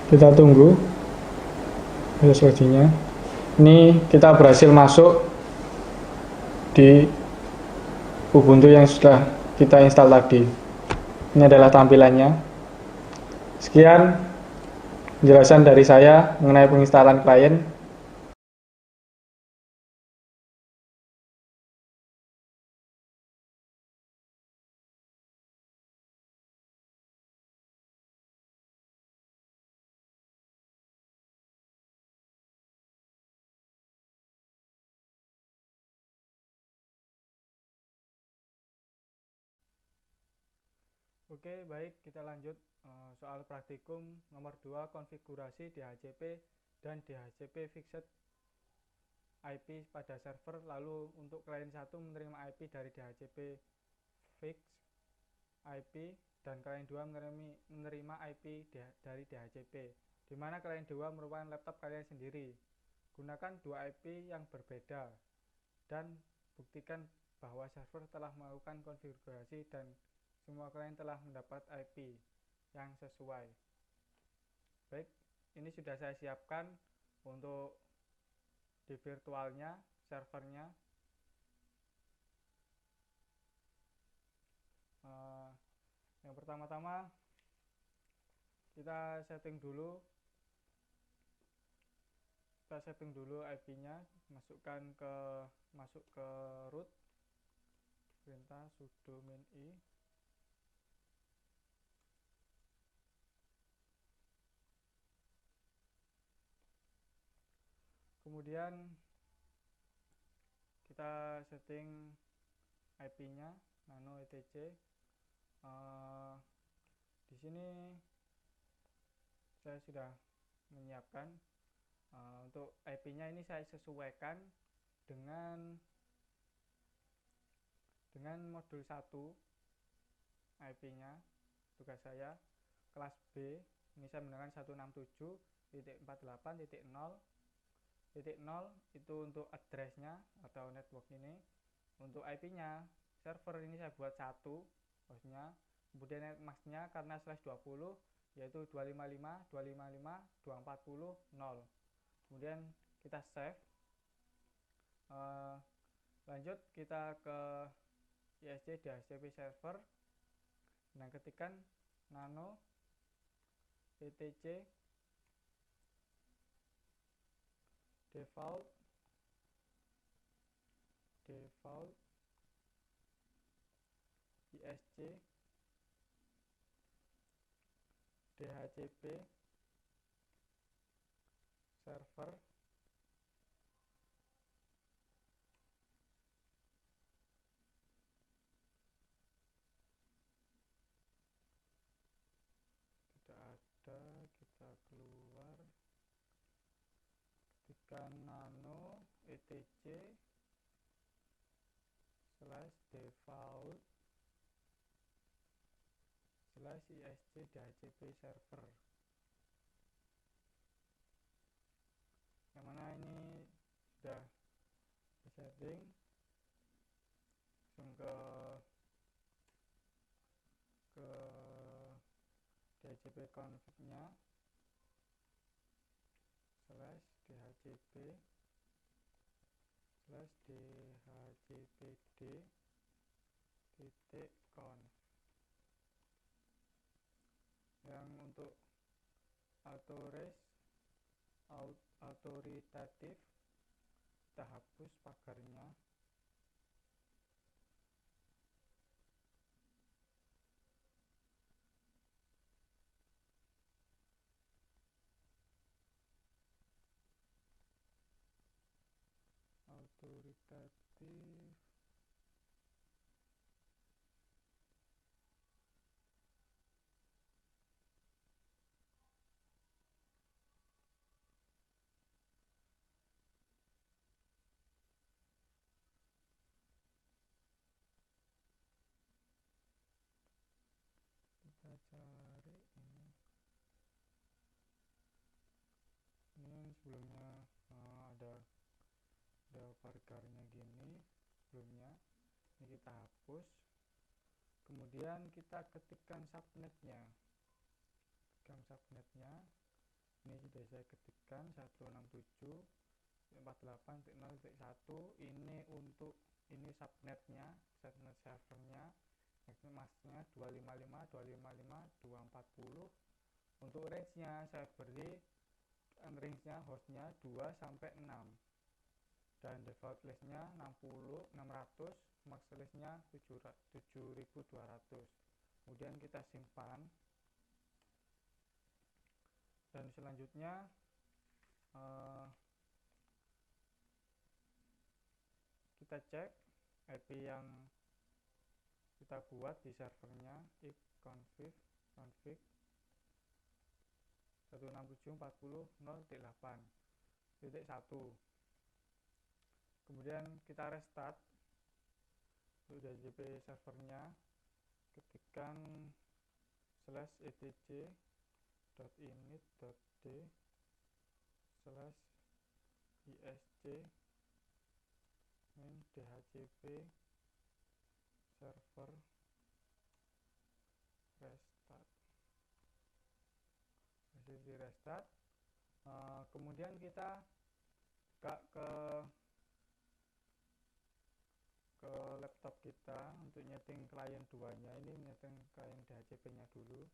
Kita tunggu proses loadingnya. Ini kita berhasil masuk di Ubuntu yang sudah kita install tadi. Ini adalah tampilannya. Sekian penjelasan dari saya mengenai penginstalan klien. Oke, baik, kita lanjut soal praktikum nomor 2, konfigurasi DHCP dan DHCP Fixed IP pada server. Lalu untuk klien 1 menerima IP dari DHCP Fixed IP dan klien 2 menerima IP dari DHCP, di mana klien 2 merupakan laptop kalian sendiri. Gunakan 2 IP yang berbeda dan buktikan bahwa server telah melakukan konfigurasi dan semua klien telah mendapat IP yang sesuai. Baik, ini sudah saya siapkan untuk di virtualnya, servernya. Yang pertama-tama kita setting dulu IP-nya, masuk ke root, perintah sudo min i. Kemudian kita setting IP-nya nano etc. Di sini saya sudah menyiapkan untuk IP-nya. Ini saya sesuaikan dengan modul 1 IP-nya. Tugas saya kelas B, ini saya menggunakan 167.48.0. 0 itu untuk address-nya atau network ini. Untuk IP-nya server ini saya buat 1 hostnya, kemudian netmask-nya karena /20 yaitu 255.255.240.0. Kemudian kita save. Lanjut kita ke ISC DHCP server. Nah, ketikkan nano etc default ISC DHCP server. Tidak ada, kita keluar, ketikkan nano etc /default /ISC DHCP server, yang mana ini sudah setting. Langsung ke DHCP config-nya /DHCP /dhcpd.conf. Yang untuk autoritatif kita hapus pagarnya. otoritatif kita cari ini yang sebelumnya ada vargarnya gini sebelumnya, ini kita hapus, kemudian kita ketikkan subnetnya. Ini sudah saya ketikkan 167.48.0.1. ini untuk ini subnetnya, subnet servernya, masknya 255.255.240. untuk range nya saya beri range nya hostnya 2 sampai 6 dan default list nya 600, max list nya 7.200. kemudian kita simpan, dan selanjutnya kita cek IP yang kita buat di servernya, if config 167.40.0.8.1. kemudian kita restart untuk DHCP servernya, ketikkan /etc.init.d/isc min dhcp server restart. Kemudian kita ke laptop kita untuk nyeting klien 2 nya. Ini nyeting klien DHCP nya dulu,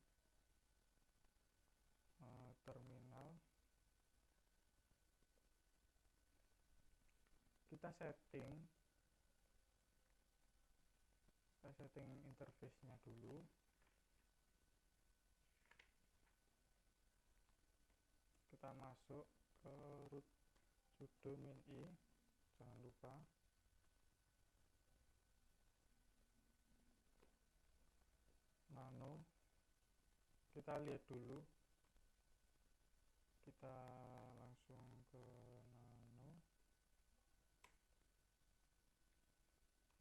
terminal kita setting interface nya dulu. Kita masuk ke root sudo min I, jangan lupa. Nano, kita lihat dulu, kita langsung ke nano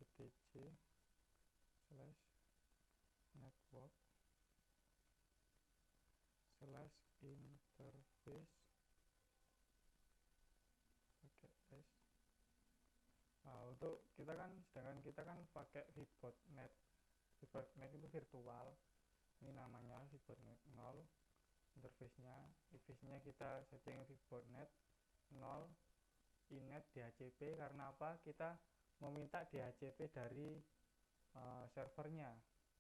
etc/network/interface pakai S. Untuk sedangkan kita kan pakai VBODnet itu virtual, ini namanya VBODnet 0. interface-nya kita setting VBODnet 0 inet DHCP. karena apa? Kita meminta DHCP dari servernya,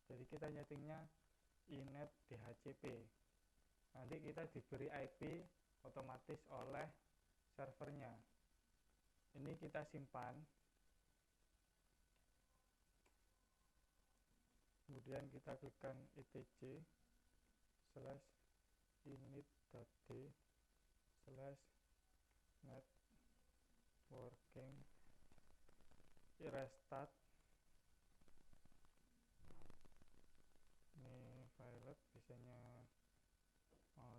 jadi kita nyetingnya inet DHCP. nanti kita diberi IP otomatis oleh servernya. Ini kita simpan, kemudian kita klikkan etc/init.d/networking restart. Ini file biasanya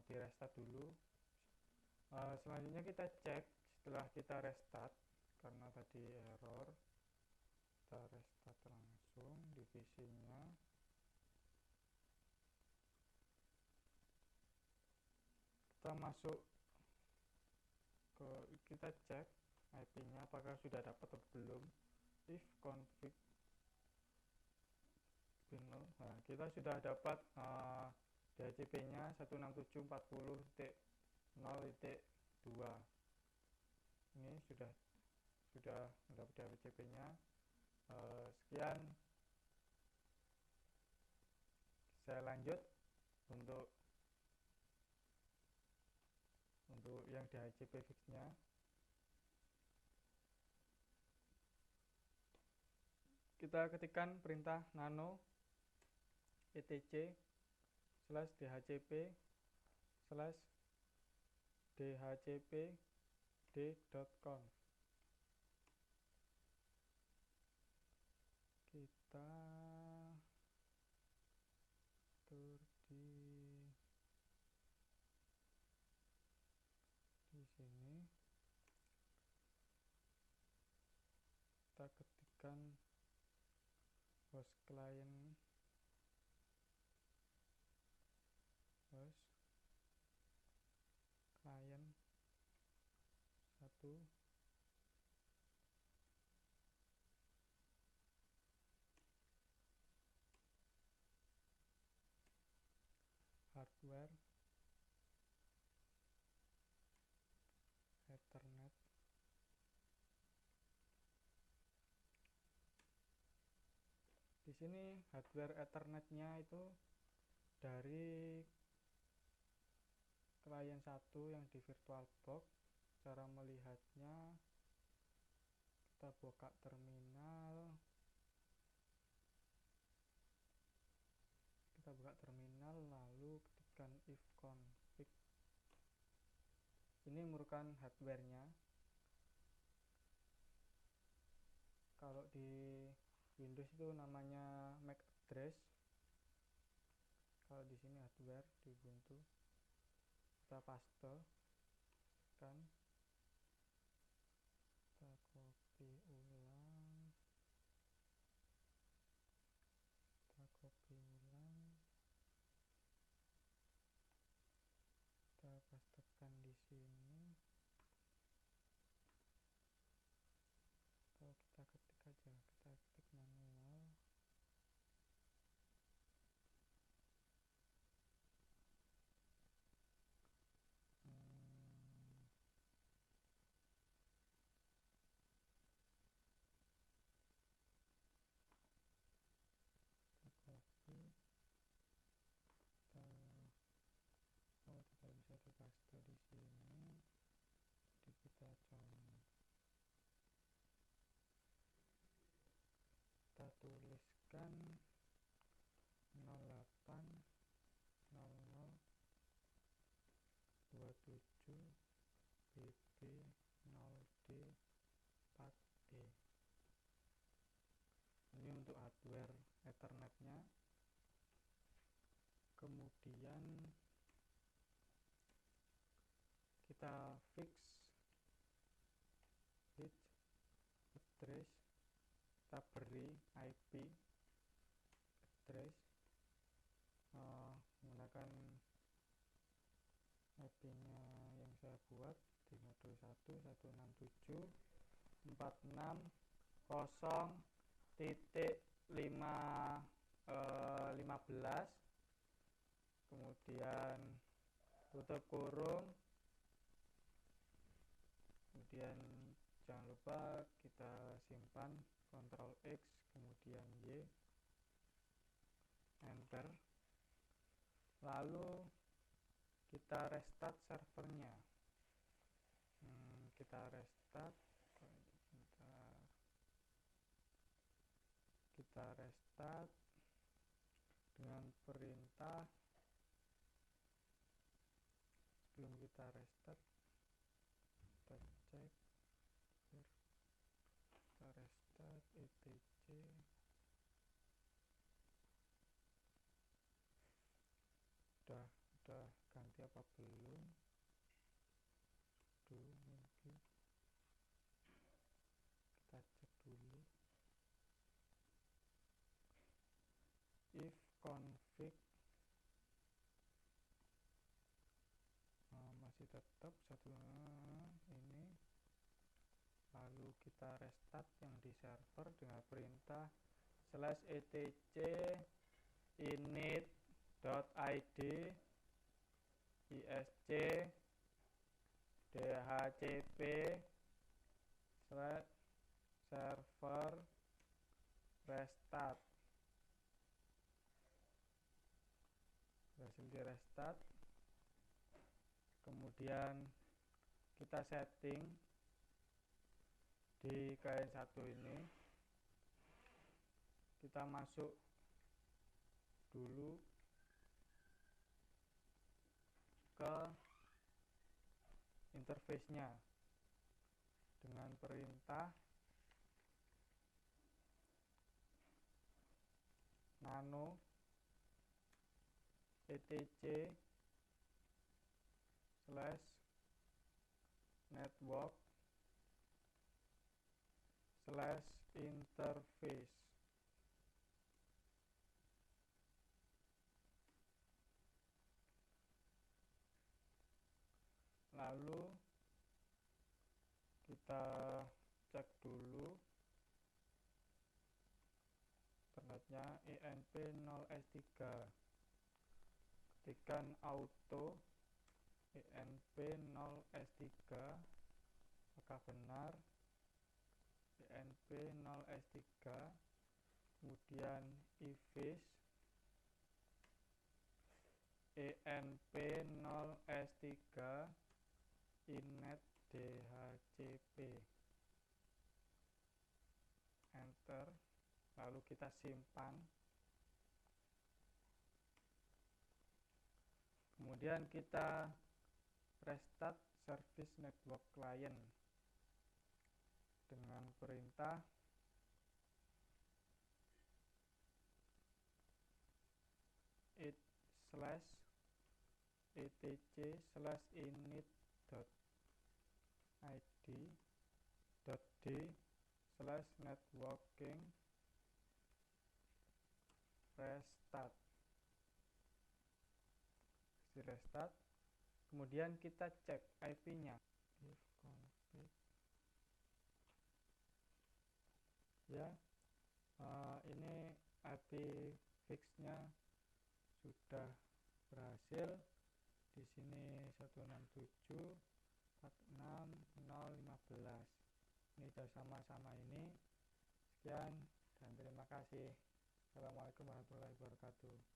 di restart dulu. Selanjutnya kita cek setelah kita restart, karena tadi error, kita restart langsung divisinya. Kita masuk kita cek IP nya apakah sudah dapat atau belum. If config binul, kita sudah dapat DHCP nya 167.40.0.2. ini sudah mendapat DHCP nya. Sekian, saya lanjut untuk yang DHCP fix nya. Kita ketikkan perintah nano etc/dhcp/dhcpd.conf. kita atur di sini, kita ketikkan host client, host client 1, hardware Ethernet, di sini hardware Ethernetnya itu dari klien 1 yang di VirtualBox. Cara melihatnya, kita buka terminal, lalu ketikkan ifconfig. Ini merupakan hardwarenya. Kalau di Windows itu namanya MAC address, kalau di sini hardware di Ubuntu. Kita paste kan, kita copy ulang, kita pastekan di sini, atau kita ketik aja, kita ketik manual. Copy, kita bisa dipaste di sini, jadi kita tuliskan 080027 bb 0d 4e. Ini untuk hardware Ethernetnya. Kemudian kita fix address, kita beri IP address menggunakan IP nya yang saya buat 521.167.460.515, kemudian tutup kurung, kemudian jangan lupa kita simpan, Ctrl X kemudian Y, enter, lalu kita restart servernya. Kita restart dengan perintah. Sebelum kita restart, kita cek, kita restart etc. Udah ganti apa belum? Mungkin kita cek dulu. If config masih tetap satu ini, lalu kita restart yang di server dengan perintah /etc init.id isc dhcp /server restart. Berhasil di restart. Kemudian kita setting di klien 1 ini, kita masuk dulu ke interface-nya dengan perintah nano etc slash network slash interface. Lalu kita cek dulu internetnya enp0s3, ketikkan auto enp0s3 apakah benar enp0s3, kemudian eface enp0s3 inet dhcp, enter, lalu kita simpan. Kemudian kita restart service network client dengan perintah it slash etc slash init.id.d slash networking restart. Restart, kemudian kita cek IP-nya. If config ya, ini IP fix-nya sudah berhasil. Di sini 167.46.015. Ini sudah sama-sama ini. Sekian dan terima kasih. Assalamualaikum warahmatullahi wabarakatuh.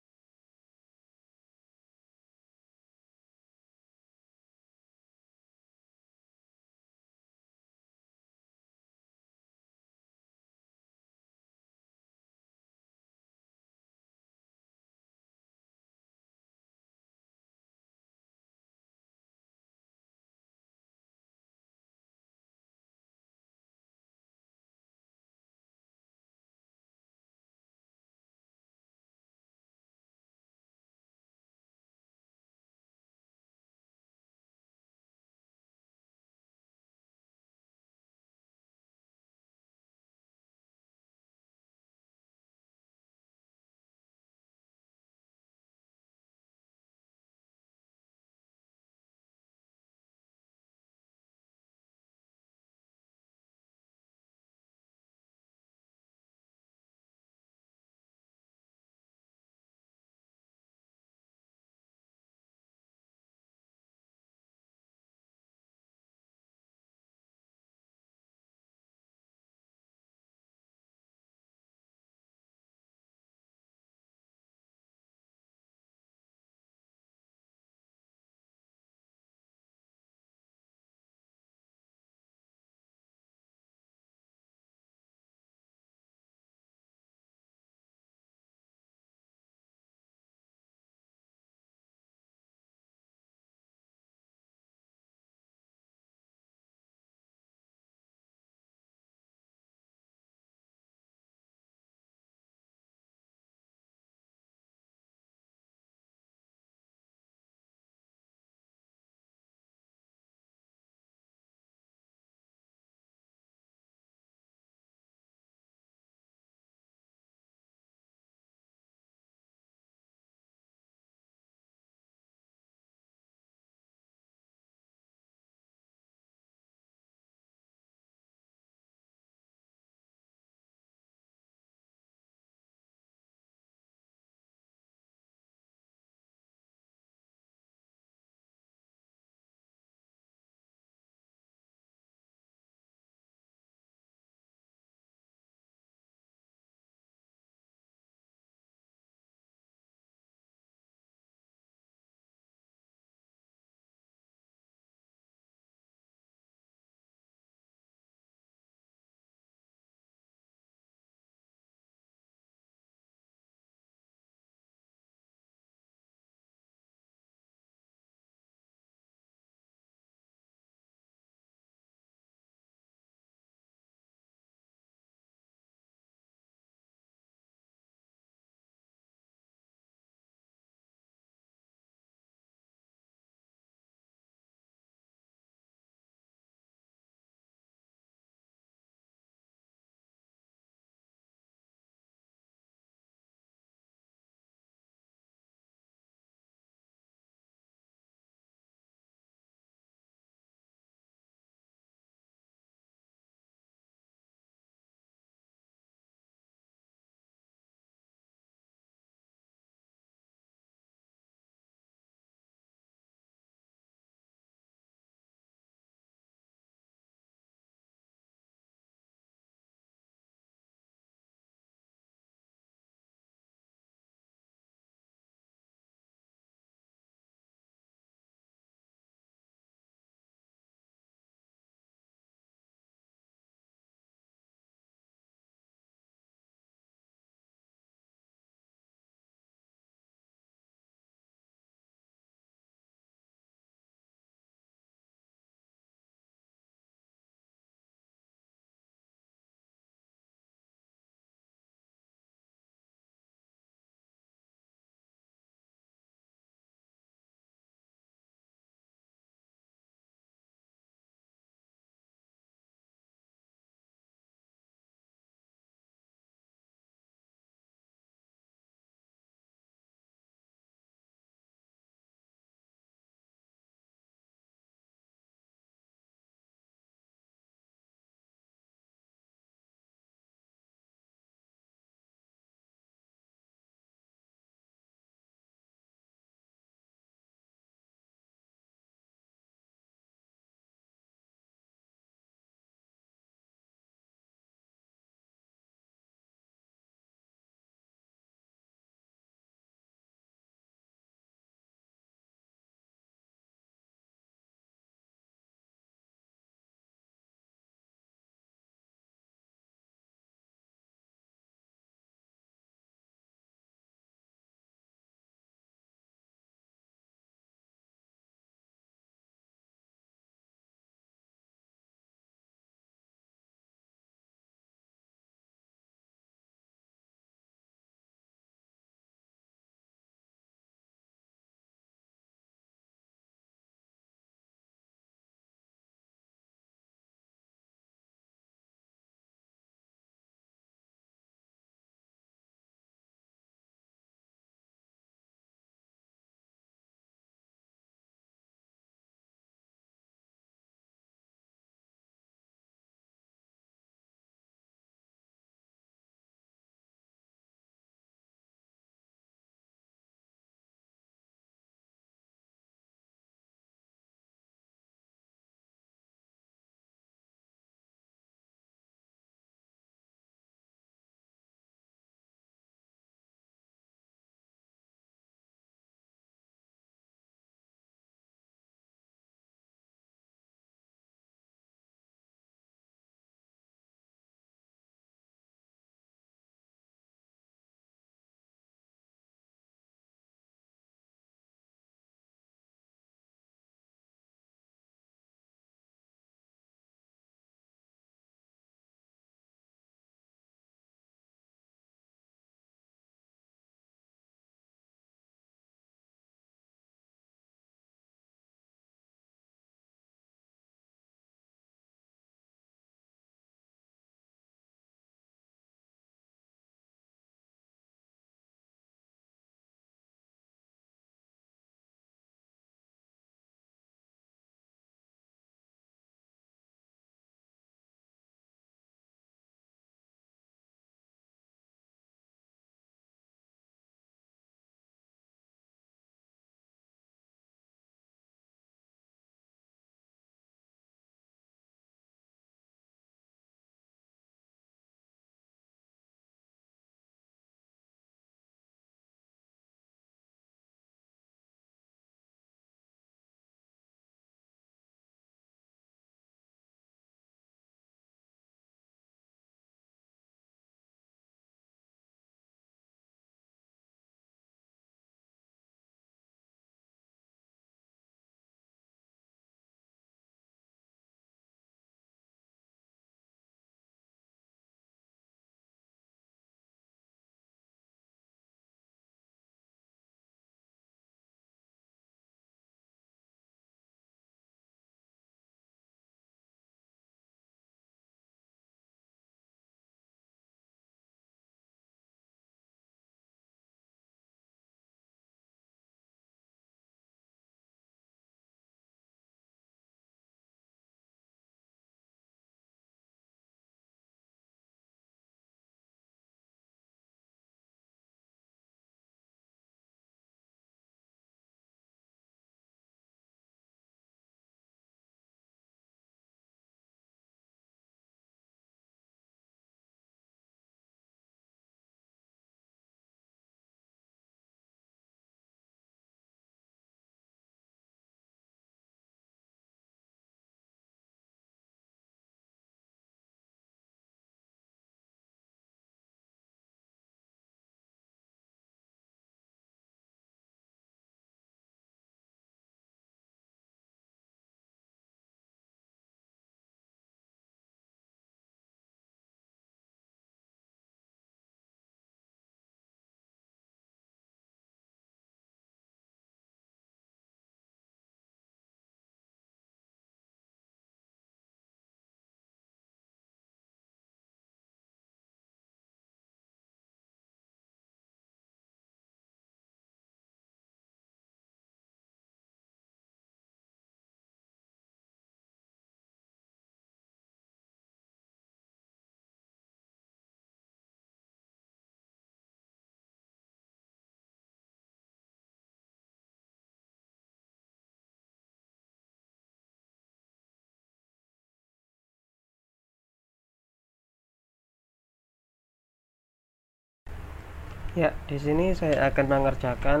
Ya, di sini saya akan mengerjakan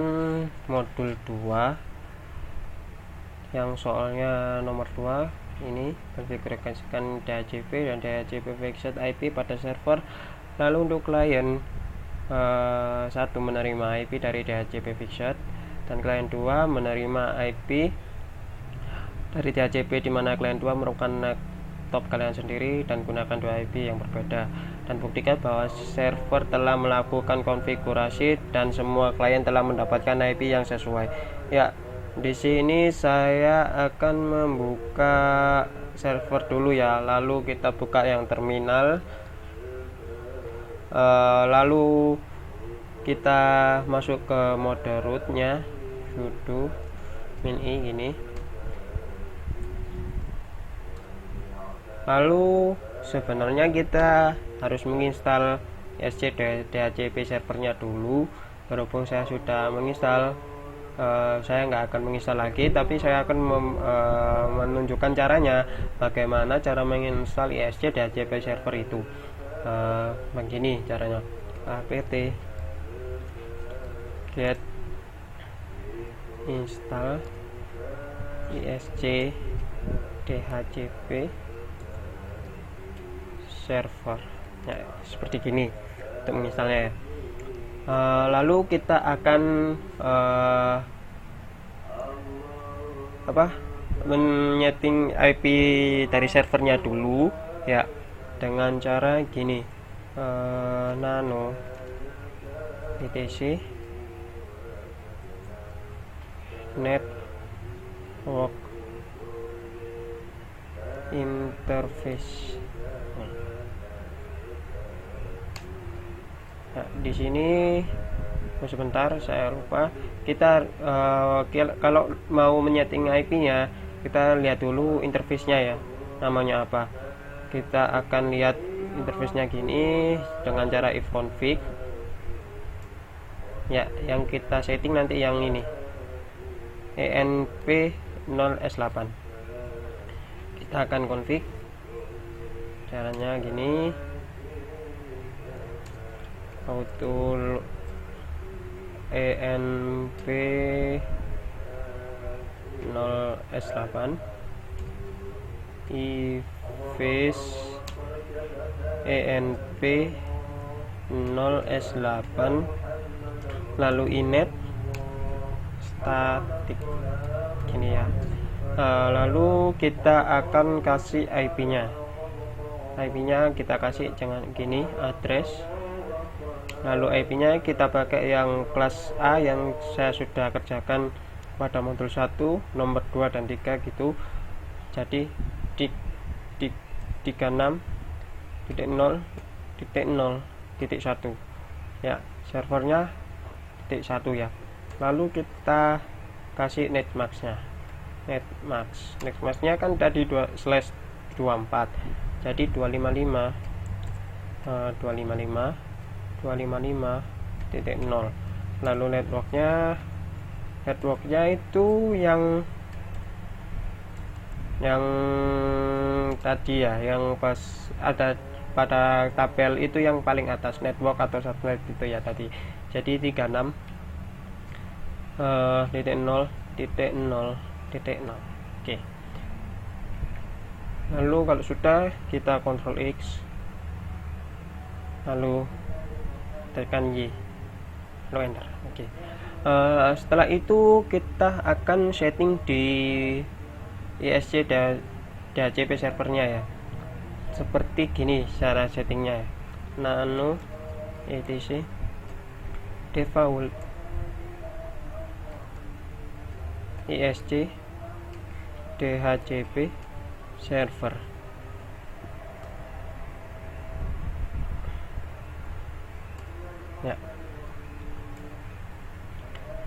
modul 2 yang soalnya nomor 2 ini, konfigurasikan DHCP dan DHCP fixed IP pada server. Lalu untuk klien satu menerima IP dari DHCP fixed dan klien 2 menerima IP dari DHCP, di mana klien 2 merupakan laptop kalian sendiri dan gunakan 2 IP yang berbeda, dan buktikan bahwa server telah melakukan konfigurasi dan semua klien telah mendapatkan IP yang sesuai. Ya, di sini saya akan membuka server dulu ya, lalu kita buka yang terminal, lalu kita masuk ke mode rootnya, sudo min i gini. Lalu sebenarnya kita harus menginstal ESC DHCP servernya dulu. Berhubung saya sudah menginstal, saya nggak akan menginstal lagi, tapi saya akan menunjukkan caranya, bagaimana cara menginstal ESC DHCP server itu. Begini caranya: apt get install ESC DHCP server, ya, seperti gini untuk menginstalnya ya. Lalu kita akan menyeting IP dari servernya dulu ya, dengan cara gini, nano etc network interface. Nah, di sini sebentar saya lupa, kita kalau mau menyeting IP-nya kita lihat dulu interface-nya ya, namanya apa. Kita akan lihat interface-nya gini dengan cara if config ya, yang kita setting nanti yang ini enp0s8. kita akan config, caranya gini, auto enp0s8 ifase enp0s8 lalu inet static gini ya. Lalu kita akan kasih IP-nya. IP-nya kita kasih jangan gini, address. Lalu IP-nya kita pakai yang kelas A yang saya sudah kerjakan pada modul 1, nomor 2 dan 3 gitu. Jadi di 36.0.0.1 ya, servernya titik 1 ya. Lalu kita kasih netmax-nya. Netmax-nya kan tadi 2/24, jadi 255.0. Lalu networknya itu yang tadi ya, yang pas ada pada tabel itu yang paling atas, network atau satelit itu ya tadi. Jadi 36.0.0.0. Oke. Lalu kalau sudah, kita Ctrl X, lalu tekan Y, lalu enter. Oke. Setelah itu kita akan setting di ESC DHCP servernya ya, seperti gini cara settingnya ya. Nano etc default ESC DHCP server. Ya,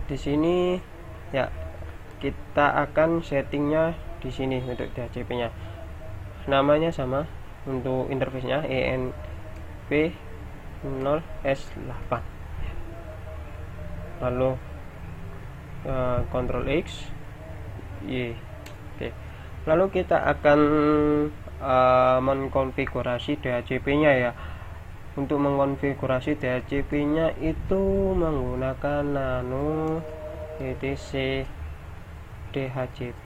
di sini ya kita akan settingnya di sini untuk DHCP-nya. Namanya sama untuk interface-nya enp0s8. Lalu Ctrl X, Y. Oke. Lalu kita akan mengkonfigurasi DHCP-nya ya. untuk mengkonfigurasi DHCP-nya itu menggunakan nano etc DHCP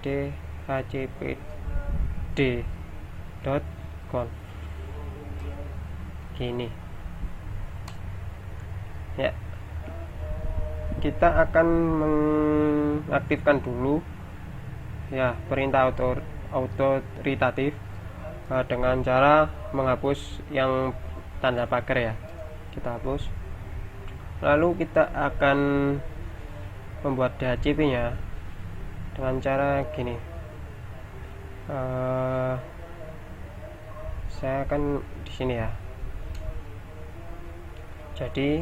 dhcpd.conf gini ya. Kita akan mengaktifkan dulu ya perintah autoritatif dengan cara menghapus yang tanda pagar ya, kita hapus. Lalu kita akan membuat DHCP nya dengan cara gini. Saya akan di sini ya. Jadi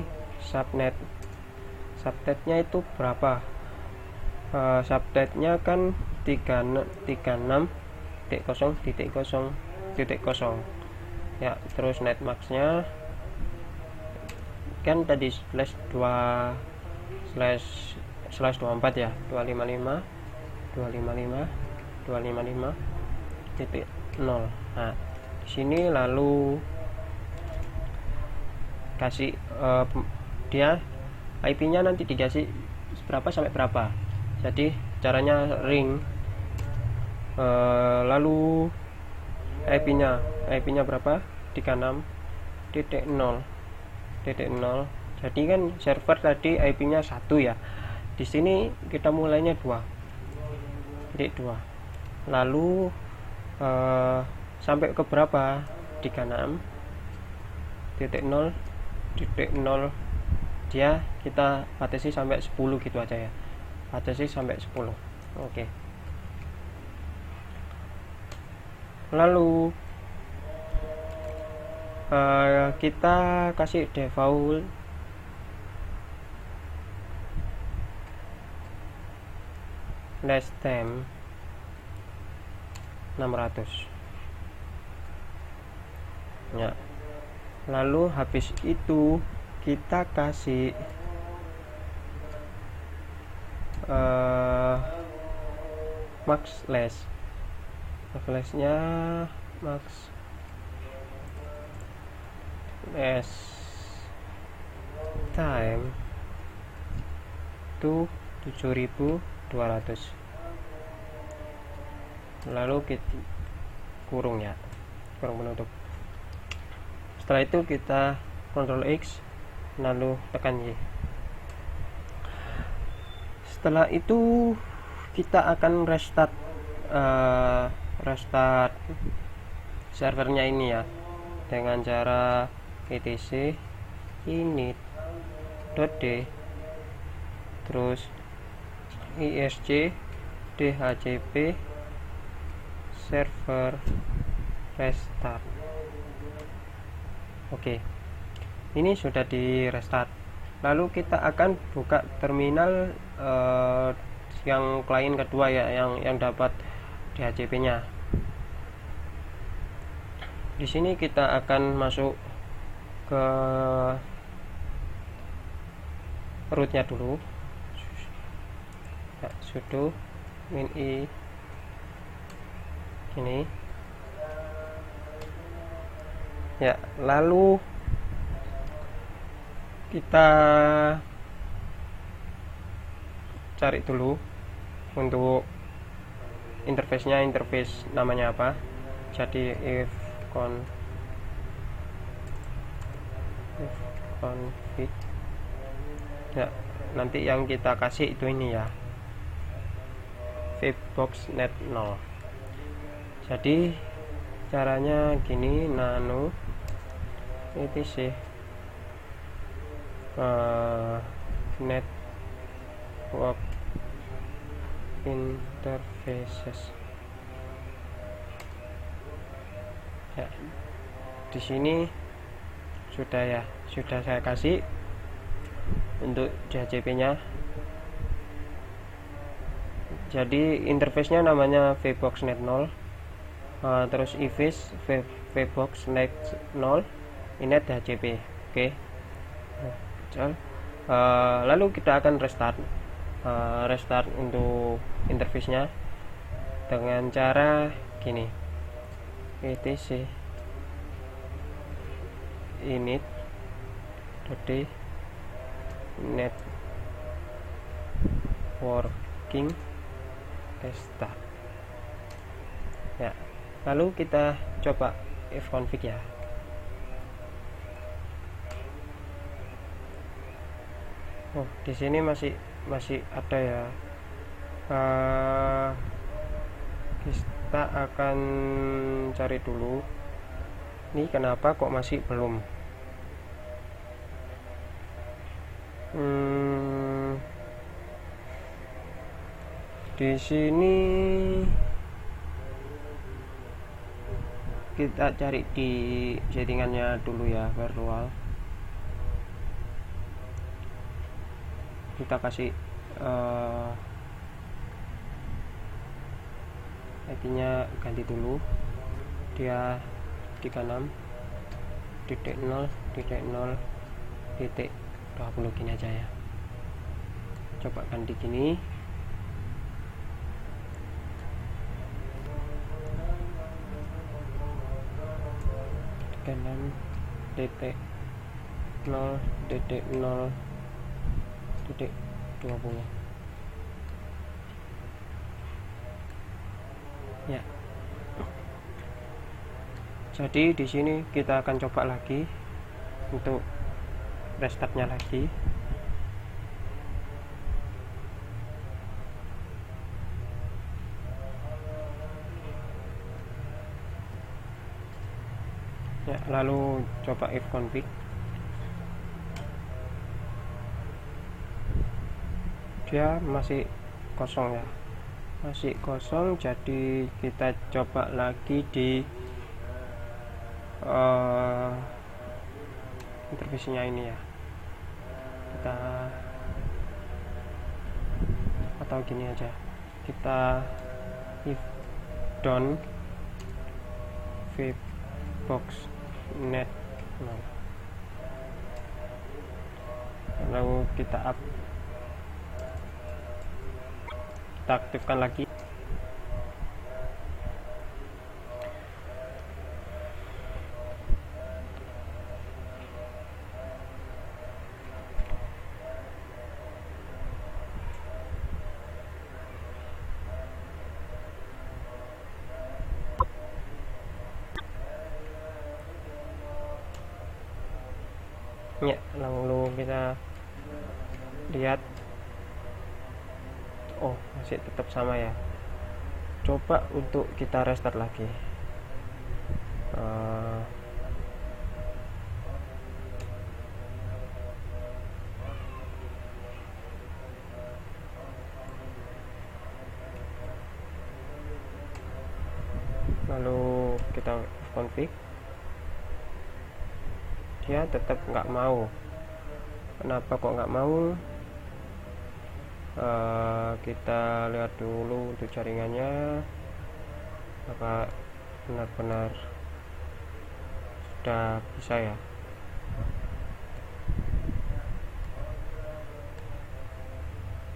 subnetnya itu berapa? Subnetnya kan 36.0.0.0 ya. Terus netmasknya kan tadi /24 ya, 255.255.0. Nah di sini lalu kasih dia IP-nya nanti dikasih berapa sampai berapa. Jadi caranya ring lalu IP-nya berapa? 36.0.0. Jadi kan server tadi IP-nya 1 ya. Di sini kita mulainya 2. Lalu sampai ke berapa? 36.0.0. Dia kita batasi sampai 10 gitu aja ya. Batasi sampai 10. Oke. Lalu kita kasih default less than 600 ya. Lalu habis itu kita kasih max less-nya max less time to 7200. Lalu kita kurung ya, kurung penutup. Setelah itu kita Ctrl X lalu tekan Y. Setelah itu kita akan restart servernya ini ya, dengan cara etc init.d terus isc dhcp server restart. Oke, ini sudah di restart. Lalu kita akan buka terminal yang klien kedua ya, yang dapat DHCP nya. Di sini kita akan masuk ke rootnya dulu ya, sudo win-i ini ya. Lalu kita cari dulu untuk interface-nya, interface namanya apa. Jadi if config ya, nanti yang kita kasih itu ini ya, vbox net 0. Jadi caranya gini, nano etc network interfaces ya. Di sini sudah ya, sudah saya kasih untuk DHCP nya. Jadi interface-nya namanya vbox net 0, terus ifis vbox net 0 init DHCP. Oke. Lalu kita akan restart untuk interface-nya dengan cara gini, etc init networking start. Ya, lalu kita coba ifconfig ya. Oh, di sini masih ada ya. Kita akan cari dulu. Ini kenapa kok masih belum? Di sini kita cari di settingannya dulu ya, virtual. Kita kasih IP-nya ganti dulu, dia 36.0.0.20 gini aja ya. Coba ganti gini. Kanan titik 0.0.20 ya. Jadi di sini kita akan coba lagi untuk restartnya lagi. Ya, lalu coba ifconfig. Dia masih kosong ya, masih kosong. Jadi kita coba lagi di interface-nya ini ya. Kita atau gini aja, kita if done vbox net, lalu kita aktifkan lagi. Ya, lalu kita lihat, oh masih tetap sama ya. Coba untuk kita restart lagi. Lalu kita config. Dia tetap nggak mau. Kenapa kok nggak mau? Kita lihat dulu untuk jaringannya, apa benar-benar sudah bisa ya.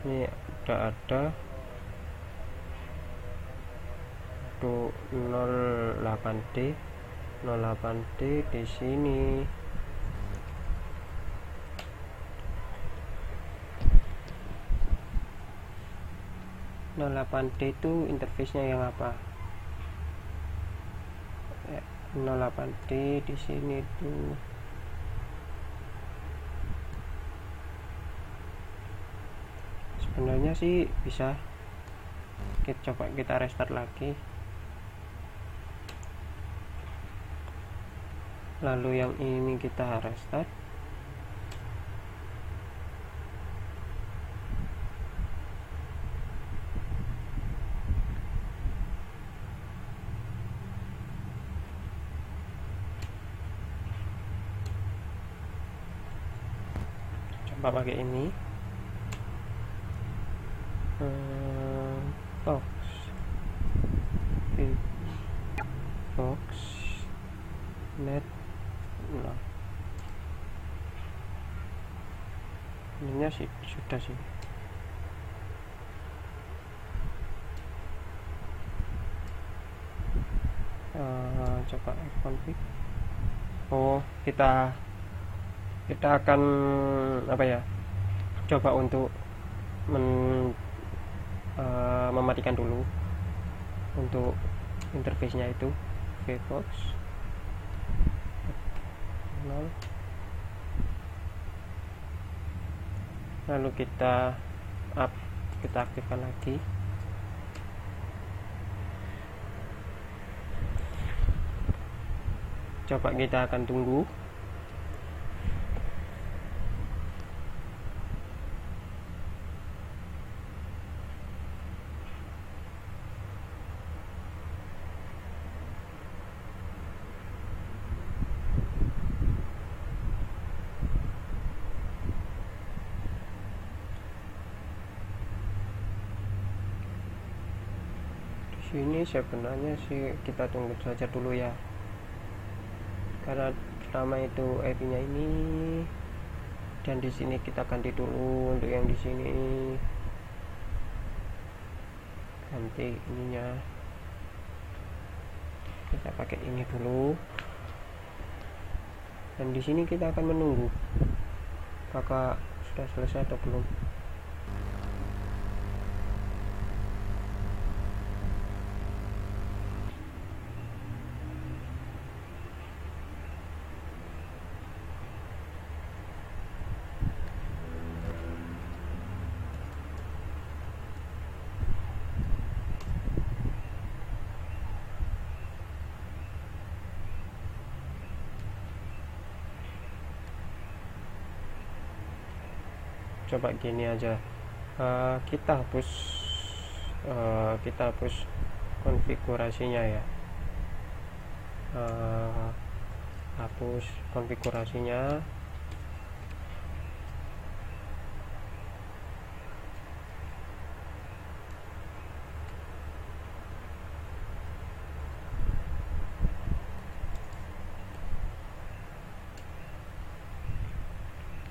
Ini udah ada tuh 08D di sini. 08D itu interface-nya yang apa? 08D di sini tuh sebenarnya sih bisa. Coba kita restart lagi. Lalu yang ini kita restart. Coba pakai ini. Box net, nah ininya sih sudah sih. Coba config. Oh, kita akan apa ya, coba untuk mematikan dulu untuk interface-nya itu VBox 0. Lalu kita aktifkan lagi. Coba kita akan tunggu. Ini sebenarnya sih kita tunggu saja dulu ya, karena pertama itu IP-nya ini, dan di sini kita ganti dulu. Untuk yang di sini ganti ininya, kita pakai ini dulu, dan di sini kita akan menunggu apakah sudah selesai atau belum. Coba gini aja, kita hapus konfigurasinya ya, hapus konfigurasinya.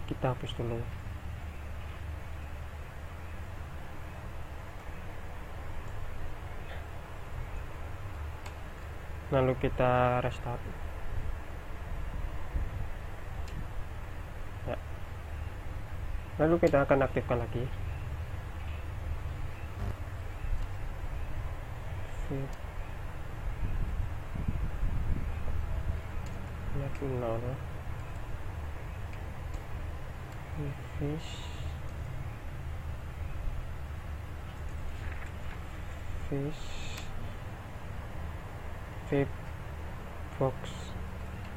Kita hapus dulu. Lalu kita restart ya. Lalu kita akan aktifkan lagi VBox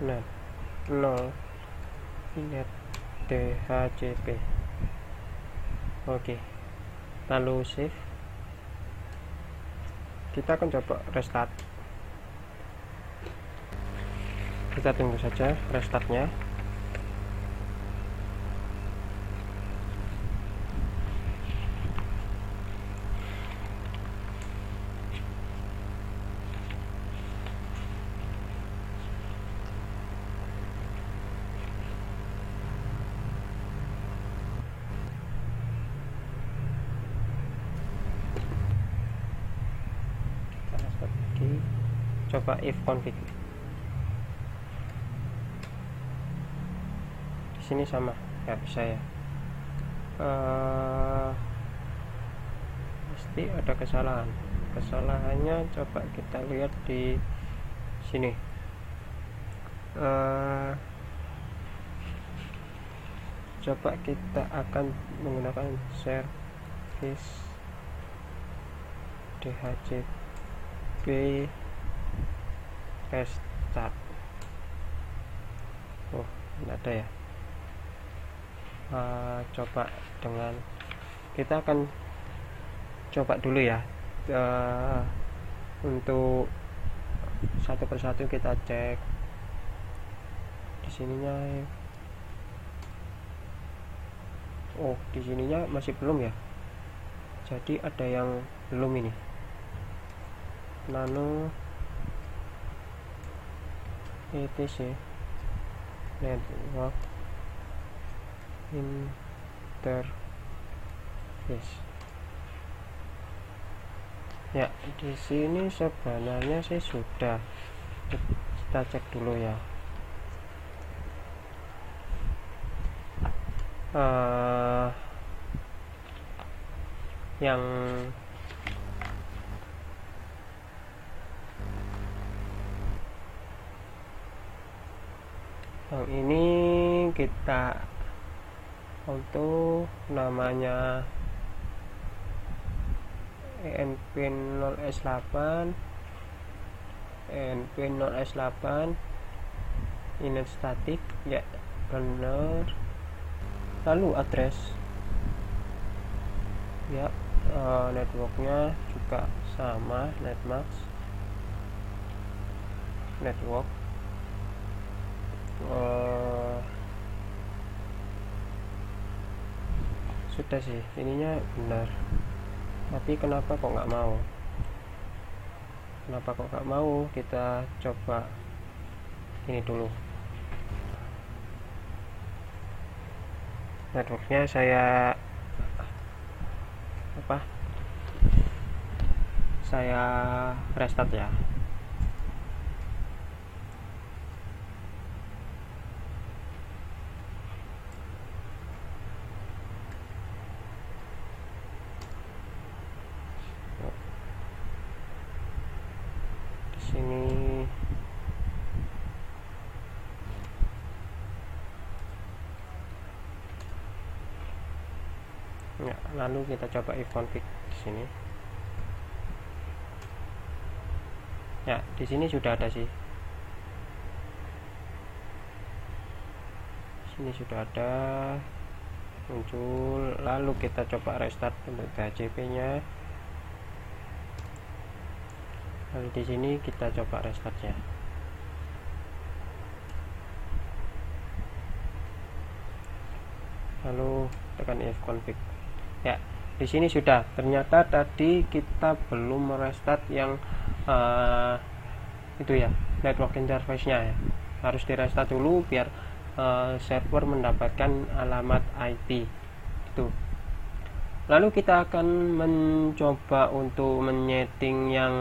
0 init DHCP. Oke, lalu save. Kita akan coba restart. Kita tunggu saja restartnya. Coba if config. Di sini sama, nggak bisa ya. Pasti ada kesalahan. Kesalahannya coba kita lihat di sini. Coba kita akan menggunakan service DHCP restart. Oh, tidak ada ya. Coba dengan kita akan coba dulu ya, untuk satu persatu kita cek. Di sininya, oh di sininya masih belum ya, jadi ada yang belum ini. Nano etc network interface. Ya, di sini sebenarnya sih sudah. Kita cek dulu ya. yang ini kita auto namanya ENP0S8 init static ya benar, lalu address ya, networknya juga sama, netmax network. Sudah sih, ininya benar, tapi kenapa kok nggak mau, kita coba ini dulu. Networknya saya restart ya. Di sini ya, lalu kita coba if config di sini. Ya, di sini sudah ada sih. Sini sudah ada muncul, lalu kita coba restart untuk DHCP-nya. Lalu di sini kita coba restartnya. Lalu tekan if config. Ya, di sini sudah. Ternyata tadi kita belum merestart yang itu ya, network interface-nya ya. Harus direstart dulu biar server mendapatkan alamat IP itu. Lalu kita akan mencoba untuk menyeting yang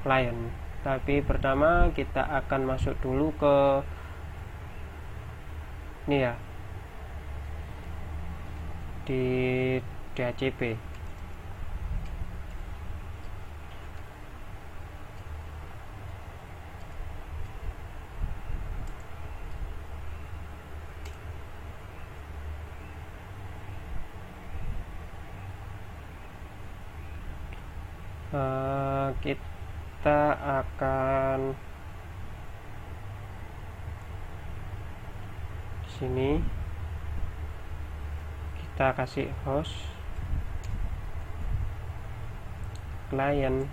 client, tapi pertama kita akan masuk dulu ke ini ya, di DHCP. Kita akan di sini kita kasih host client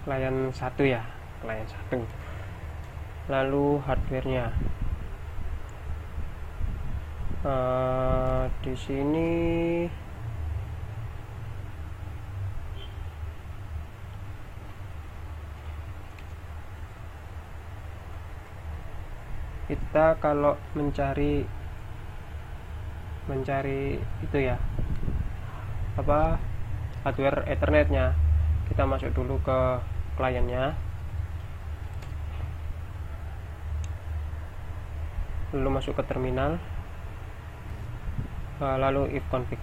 1 ya, client 1. Lalu hardware-nya di sini kita kalau mencari itu ya, hardware Ethernetnya, kita masuk dulu ke kliennya, lalu masuk ke terminal, lalu if config.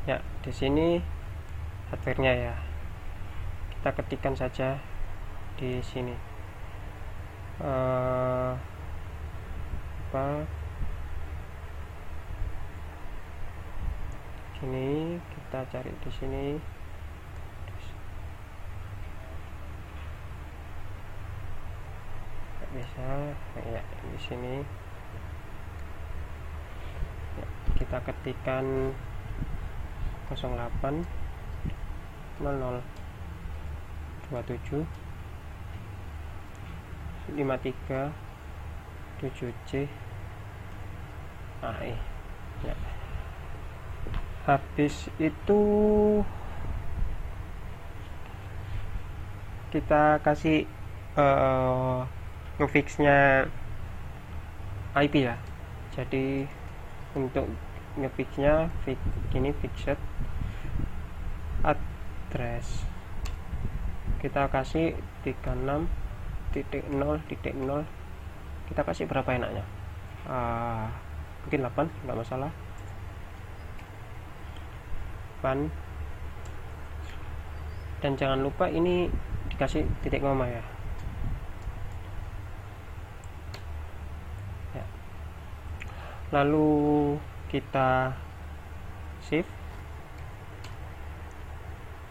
Ya, di sini hardware-nya ya. Kita ketikkan saja di sini sini kita cari di sini, nggak bisa ya, di sini ya, kita ketikkan 08 00 27 53 7C AI ya. Habis itu kita kasih ngefixnya IP ya. Jadi untuk ngefixnya ini fixed trace, kita kasih 36.0.0, kita kasih berapa enaknya, mungkin 8, enggak masalah, 8. Dan jangan lupa ini dikasih titik koma ya. Lalu kita save,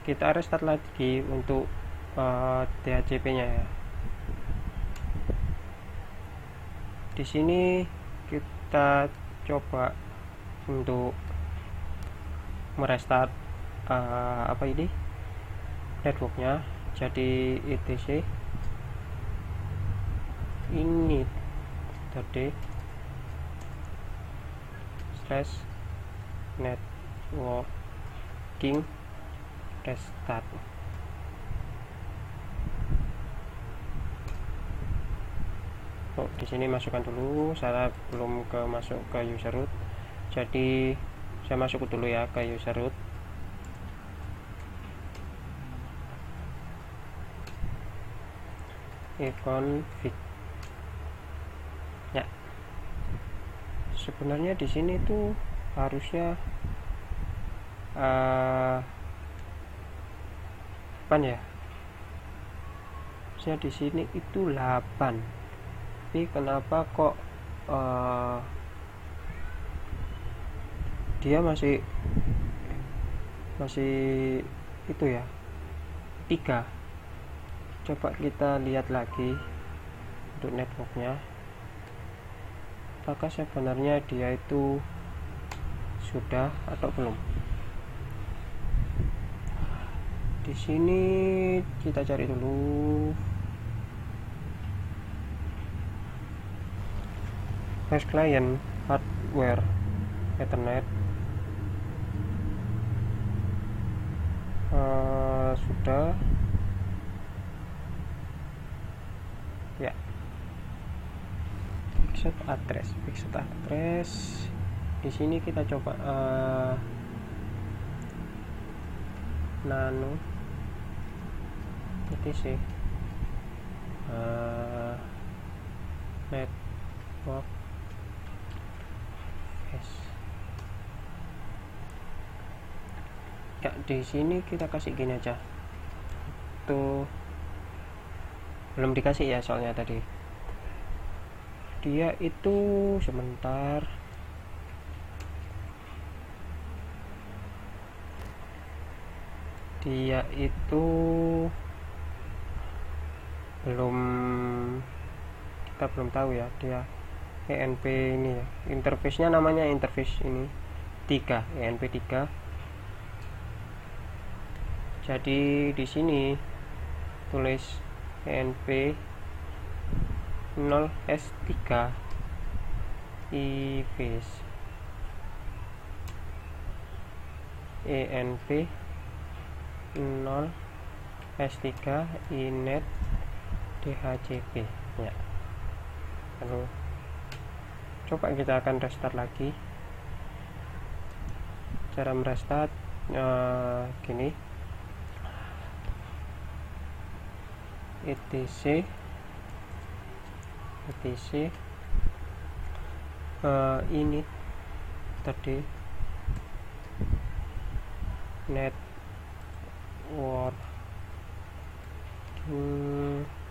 kita restart lagi untuk DHCP nya ya. Di sini kita coba untuk merestart apa ini networknya, jadi etc ini tadi /networking restart. Di sini masukkan dulu, saya belum masuk ke user root, jadi saya masuk dulu ya ke user root. Config ya. Sebenarnya di sini tuh harusnya pan ya, harusnya di sini itu 8, tapi kenapa kok dia masih itu ya 3. Coba kita lihat lagi untuk networknya, apakah sebenarnya dia itu sudah atau belum. Di sini kita cari dulu host client hardware Ethernet, sudah ya. Fixed address di sini kita coba nano etc network ya. Di sini kita kasih gini aja, tuh belum dikasih ya soalnya tadi dia itu sebentar. Dia itu kita belum tahu ya, dia ENP ini ya, interface-nya namanya interface ini 3, ENP 3. Jadi di sini tulis ENP 0S3 IFACE ENP 0S3 inet DHCP ya. Lalu coba kita akan restart lagi. Cara merestart gini, etc ini tadi network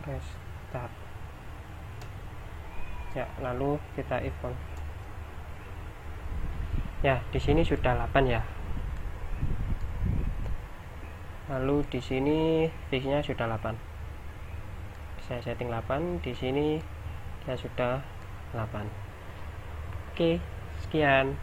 restart ya. Lalu kita if ya. Di sini sudah 8 ya. Lalu di sini fixnya sudah 8, saya setting 8, di sini ya sudah 8. Oke, sekian.